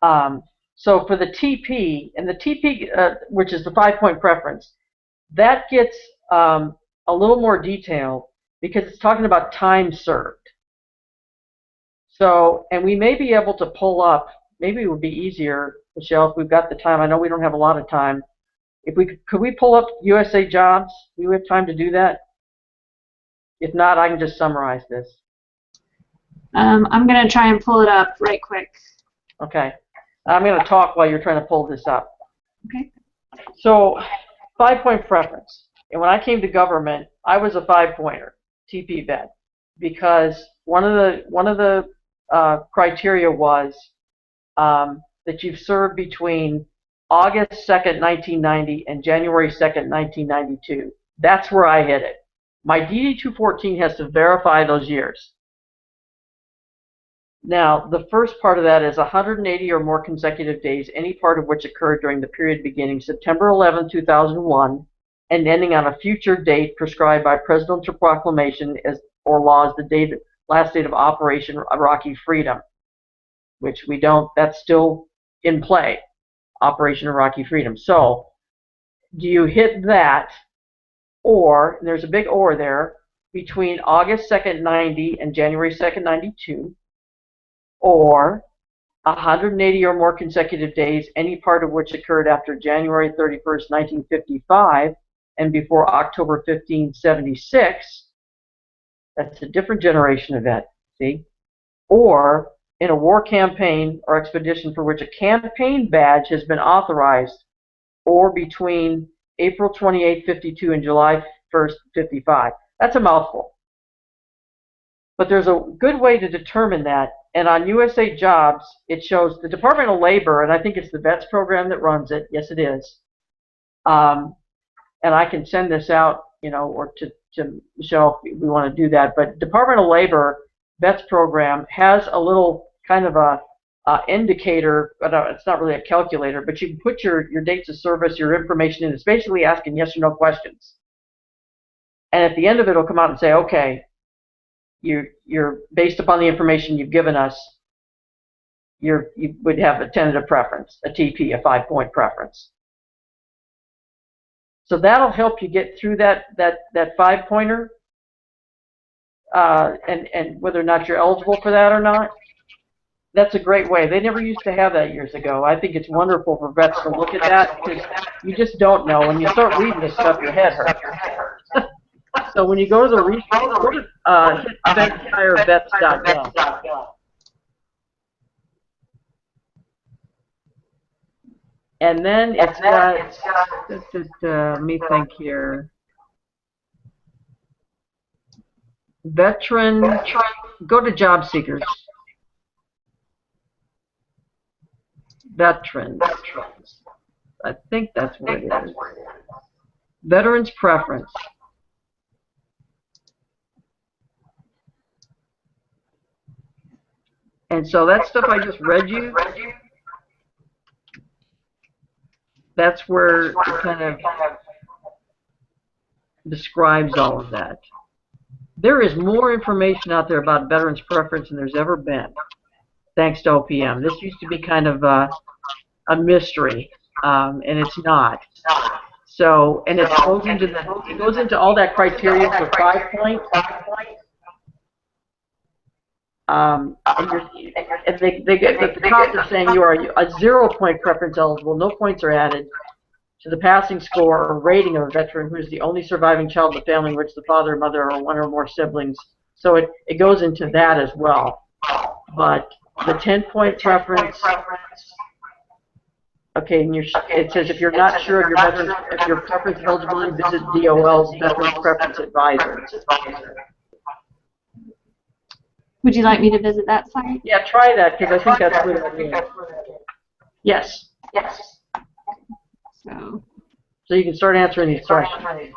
S2: So for the TP, and the TP, which is the 5-point preference, that gets a little more detailed because it's talking about time served. So, and we may be able to pull up, maybe it would be easier, Michelle, if we've got the time. I know we don't have a lot of time. If we could we pull up USA Jobs? Do we have time to do that? If not, I can just summarize this.
S1: I'm going to try and pull it up right quick.
S2: Okay. I'm going to talk while you're trying to pull this up.
S1: Okay.
S2: So, 5-point preference. And when I came to government, I was a 5-pointer, TP vet, because one of the criteria was that you've served between August 2nd, 1990 and January 2nd, 1992. That's where I hit it. My DD-214 has to verify those years. Now, the first part of that is 180 or more consecutive days, any part of which occurred during the period beginning September 11, 2001, and ending on a future date prescribed by presidential proclamation or laws the last date of Operation Iraqi Freedom, which we don't, that's still in play, Operation Iraqi Freedom. So, do you hit that, or, and there's a big or there, between August 2nd, 90 and January 2nd, 92, or 180 or more consecutive days, any part of which occurred after January 31st, 1955, and before October 15, 76, that's a different generation event, see? Or in a war campaign or expedition for which a campaign badge has been authorized, or between April 28, 52 and July 1st, 55. That's a mouthful. But there's a good way to determine that, and on USA Jobs, it shows the Department of Labor, and I think it's the VETS program that runs it. Yes, it is. And I can send this out, you know, or to Michelle if we want to do that. But Department of Labor VETS program has a little kind of a indicator, but it's not really a calculator, but you can put your dates of service, your information in. It's basically asking yes or no questions. And at the end of it, it'll come out and say, okay, you're based upon the information you've given us, you would have a tentative preference, a TP, a 5-point preference. So that'll help you get through that 5-pointer, and whether or not you're eligible for that or not. That's a great way. They never used to have that years ago. I think it's wonderful for vets to look at that, because you just don't know. When you start reading this stuff, your head hurts. So when you go to the resource, go to vethireVets.gov. And then it's got, let me think here. Veteran, go to job seekers. Veterans. I think that's what it is. Veterans preference. And so that stuff I just read you, that's where it kind of describes all of that. There is more information out there about veterans preference than there's ever been, thanks to OPM. This used to be kind of a mystery, and it's not. So, and it goes into all that criteria for 5-point. And they get at the top, they're saying you are a 0-point preference eligible. No points are added to the passing score or rating of a veteran who is the only surviving child of the family in which the father or mother or one or more siblings. So it goes into that as well. But the 10-point preference. Okay, and it says if you're not sure of your preference eligibility, visit DOL's Veterans Preference Advisor.
S1: Would you like me to visit that site?
S2: Yeah, try that, because I think that's what it is. Yes.
S1: So
S2: So you can start answering these questions.
S1: I'm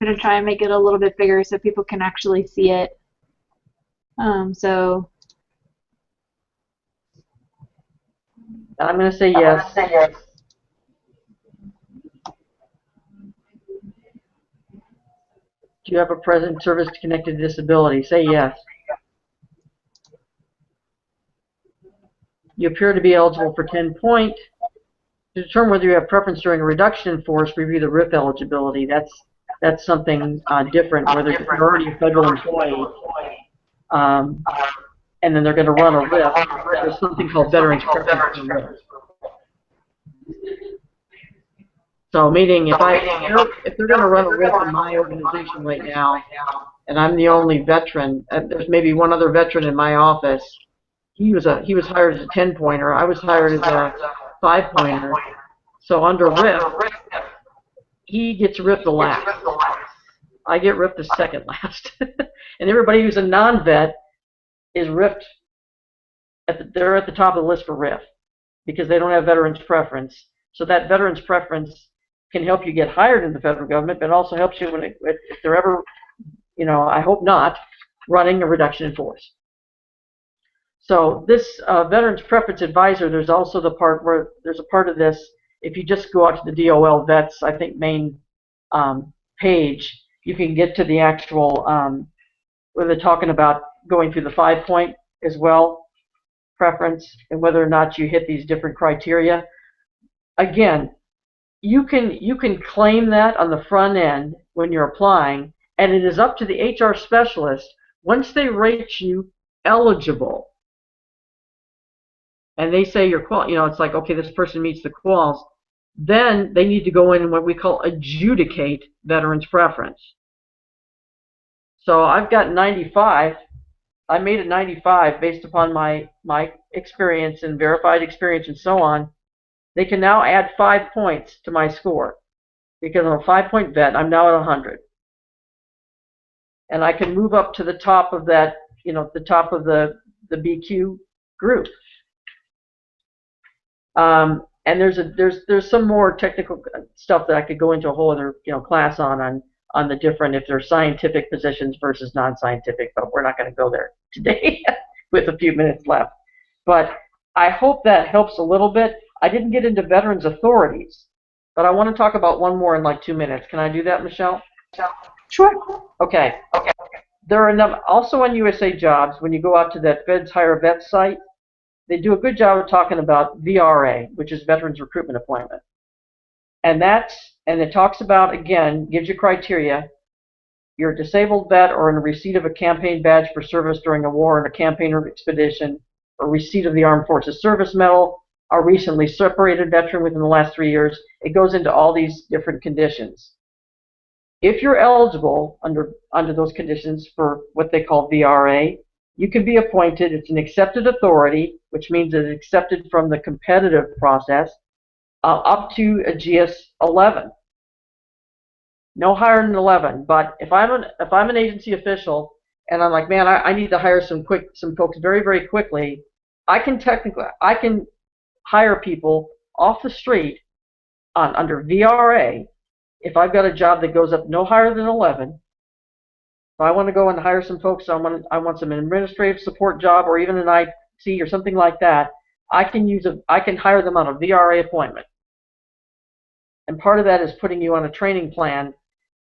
S1: going to try and make it a little bit bigger so people can actually see it. So
S2: I'm going to say yes. Do you have a present service-connected disability? Say yes. You appear to be eligible for 10 point. To determine whether you have preference during a reduction in force, review the RIF eligibility. That's something different, whether you're already a federal employee, and then they're going to run a RIF. There's something called veterans preference for RIF. So, meaning if they're going to run a RIF in my organization right now, and I'm the only veteran, there's maybe one other veteran in my office. He was hired as a 10-pointer. I was hired as a 5-pointer. So under RIF, he gets ripped the last. I get ripped the second last. And everybody who's a non-vet is ripped. They're at the top of the list for RIF because they don't have veterans preference. So that veterans preference can help you get hired in the federal government, but also helps you if they're ever, I hope not, running a reduction in force. So this veterans preference advisor, there's also the part where there's a part of this. If you just go out to the DOL vets, I think main page, you can get to the actual where they're talking about going through the 5-point as well, preference, and whether or not you hit these different criteria. Again, you can claim that on the front end when you're applying, and it is up to the HR specialist once they rate you eligible, and they say you're it's like, okay, this person meets the quals. Then they need to go in and what we call adjudicate veterans preference. So I've got 95. I made it 95 based upon my experience and verified experience and so on. They can now add 5 points to my score because I'm a 5-point vet. I'm now at 100, and I can move up to the top of that, the top of the BQ group. And there's some more technical stuff that I could go into a whole other class on the different, if they're scientific positions versus non-scientific, but we're not going to go there today with a few minutes left. But I hope that helps a little bit. I didn't get into veterans authorities, but I want to talk about one more in like 2 minutes. Can I do that, Michelle?
S1: sure.
S2: Okay. There are also on USA Jobs, when you go out to that Feds Hire Vet site, they do a good job of talking about VRA, which is Veterans Recruitment Appointment. And it talks about, again, gives you criteria. You're a disabled vet or in receipt of a campaign badge for service during a war and a campaign or expedition, or receipt of the Armed Forces Service Medal, are recently separated veteran within the last 3 years. It goes into all these different conditions. If you're eligible under those conditions for what they call VRA, you can be appointed. It's an accepted authority, which means it's accepted from the competitive process, up to a GS 11. No higher than 11. But if I'm an agency official and I'm like, man, I need to hire some folks very, very quickly, I can hire people off the street under VRA if I've got a job that goes up no higher than 11. If I want to go and hire some folks, I want some administrative support job or even an IT or something like that, I can hire them on a VRA appointment. And part of that is putting you on a training plan,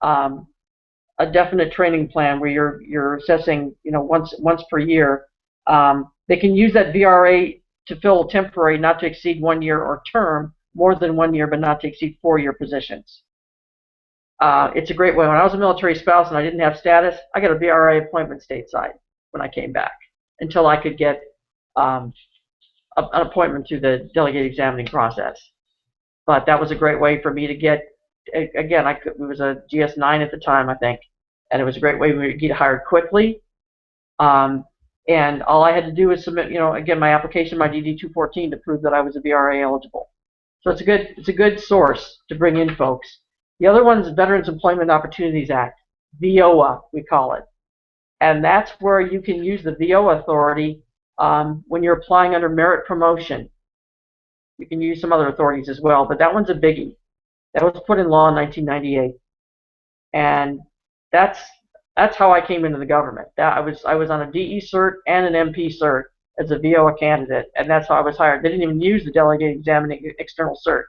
S2: a definite training plan where you're assessing, once per year. They can use that VRA to fill temporary, not to exceed 1 year, or term, more than 1 year, but not to exceed 4-year positions. It's a great way. When I was a military spouse and I didn't have status, I got a VRA appointment stateside when I came back until I could get an appointment through the delegated examining process. But that was a great way for me to get, again, it was a GS9 at the time, I think, and it was a great way for me to get hired quickly. And all I had to do was submit, again, my application, my DD-214, to prove that I was a VRA eligible. So it's a good source to bring in folks. The other one is Veterans Employment Opportunities Act, VOA, we call it. And that's where you can use the VOA authority when you're applying under merit promotion. You can use some other authorities as well, but that one's a biggie. That was put in law in 1998, and that's how I came into the government. I was on a DE cert and an MP cert as a VOA candidate, and that's how I was hired. They didn't even use the delegated examining external cert.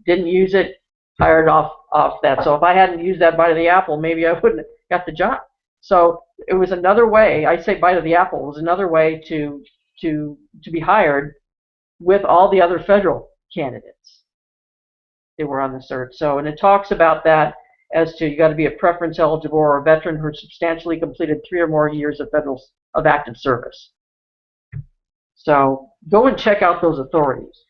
S2: Didn't use it, hired off that. So if I hadn't used that bite of the apple, maybe I wouldn't have got the job. So it was another way. I say bite of the apple was another way to be hired with all the other federal candidates that were on the cert. So, and it talks about that as to you got to be a preference eligible or a veteran who substantially completed 3 or more years of active service. So go and check out those authorities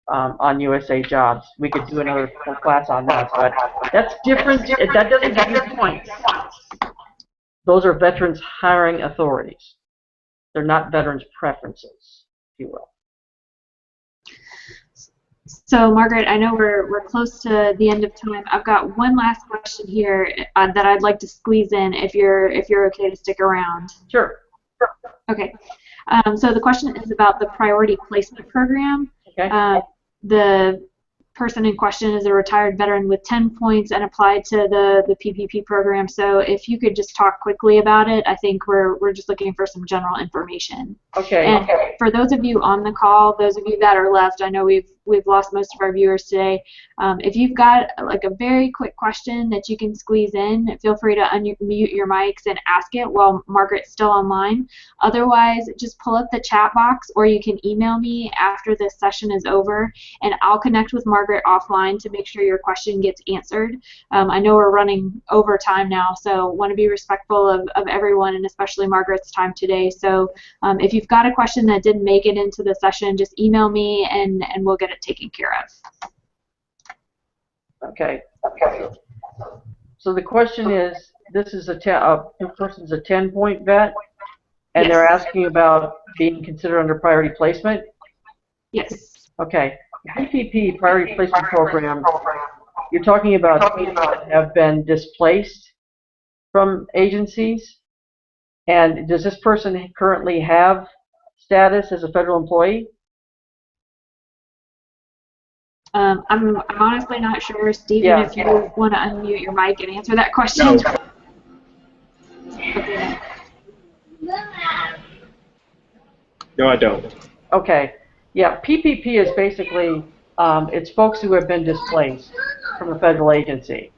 S2: on USA Jobs. We could do another class on that, but that's different. That doesn't give you points. Those are veterans hiring authorities. They're not veterans preferences, if you will.
S1: So Margaret, I know we're close to the end of time. I've got one last question here that I'd like to squeeze in if you're okay to stick around.
S2: Sure.
S1: Okay. So the question is about the priority placement program.
S2: Okay.
S1: The person in question is a retired veteran with 10 points and applied to the PPP program. So if you could just talk quickly about it, I think we're just looking for some general information.
S2: Okay.
S1: And for those of you on the call, those of you that are left, I know we've lost most of our viewers today. If you've got like a very quick question that you can squeeze in, feel free to unmute your mics and ask it while Margaret's still online. Otherwise, just pull up the chat box, or you can email me after this session is over, and I'll connect with Margaret offline to make sure your question gets answered. I know we're running over time now, so want to be respectful of everyone, and especially Margaret's time today. So if you've got a question that didn't make it into the session, just email me and we'll get it taken care of.
S2: Okay. So the question is, this is a person's a 10-point vet, and
S1: Yes.
S2: They're asking about being considered under priority placement?
S1: Yes.
S2: Okay. PPP, priority placement program, you're talking about people that have been displaced from agencies, and does this person currently have status as a federal employee?
S1: I'm honestly not sure, Stephen,
S2: Yeah.
S1: if you want to unmute your mic and answer that question.
S4: No.
S1: Okay.
S4: No, I don't.
S2: Okay. Yeah, PPP is basically, it's folks who have been displaced from a federal agency.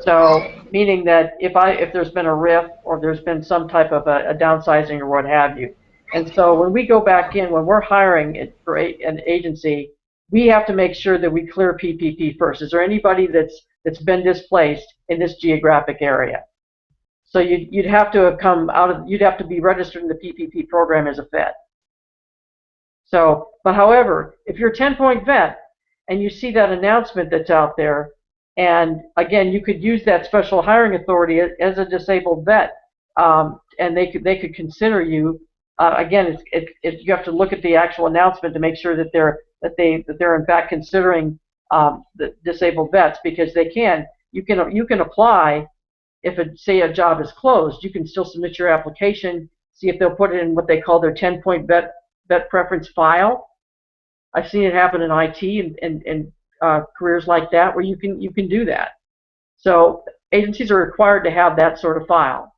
S2: So, meaning that if there's been a RIF or there's been some type of a downsizing or what have you. And so when we go back in, when we're hiring it for an agency, we have to make sure that we clear PPP first. Is there anybody that's been displaced in this geographic area? So you'd have to have you'd have to be registered in the PPP program as a vet. So, but however, if you're a 10-point vet and you see that announcement that's out there, and again, you could use that special hiring authority as a disabled vet, and they could consider you. Again, you have to look at the actual announcement to make sure that they're in fact considering the disabled vets, because they can. You can apply if say a job is closed. You can still submit your application, see if they'll put it in what they call their 10-point vet preference file. I've seen it happen in IT and careers like that where you can do that. So agencies are required to have that sort of file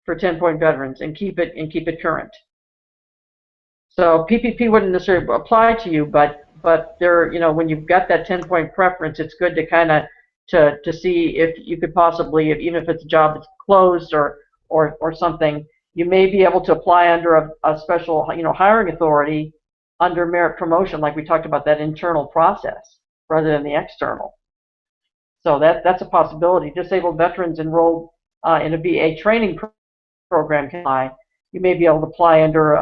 S2: for 10-point veterans and keep it current. So PPP wouldn't necessarily apply to you, but there, when you've got that 10-point preference, it's good to kind of to see if you could possibly, even if it's a job that's closed or something, you may be able to apply under a special hiring authority under merit promotion, like we talked about, that internal process rather than the external. So that's a possibility. Disabled veterans enrolled in a VA training program can apply. You may be able to apply under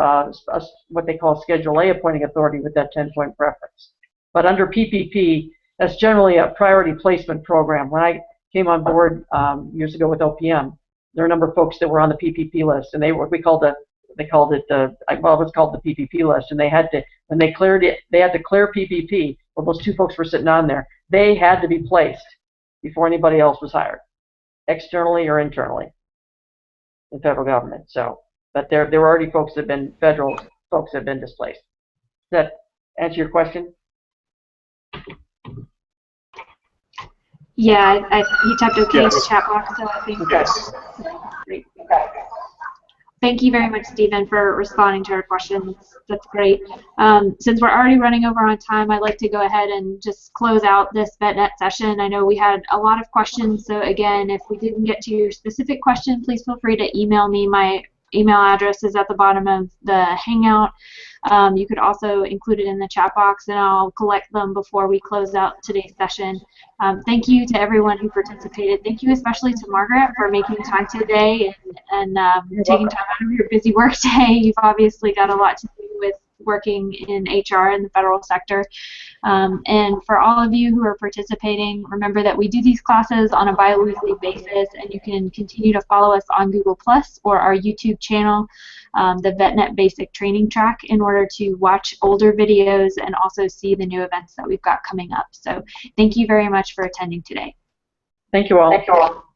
S2: what they call Schedule A appointing authority with that 10-point preference. But under PPP, that's generally a priority placement program. When I came on board years ago with OPM, there were a number of folks that were on the PPP list, and it was called the PPP list, and they had to, when they cleared it, they had to clear PPP. Well, those 2 folks were sitting on there. They had to be placed before anybody else was hired, externally or internally, in federal government. So, but there were already folks that have been federal folks that have been displaced. Does that answer your question?
S1: Yeah, he typed okay in the
S4: Yes.
S1: chat box, so I think
S4: Yes.
S1: great. Thank you very much, Stephen, for responding to our questions. That's great. Since we're already running over on time, I'd like to go ahead and just close out this VetNet session. I know we had a lot of questions, so again, if we didn't get to your specific question, please feel free to email me. My email address is at the bottom of the Hangout. You could also include it in the chat box, and I'll collect them before we close out today's session. Thank you to everyone who participated. Thank you especially to Margaret for making time today and taking time out of your busy work day. You've obviously got a lot to do with working in HR in the federal sector. And for all of you who are participating, remember that we do these classes on a bi-weekly basis, and you can continue to follow us on Google Plus or our YouTube channel, the VetNet Basic Training Track, in order to watch older videos and also see the new events that we've got coming up. So thank you very much for attending today.
S2: Thank you all.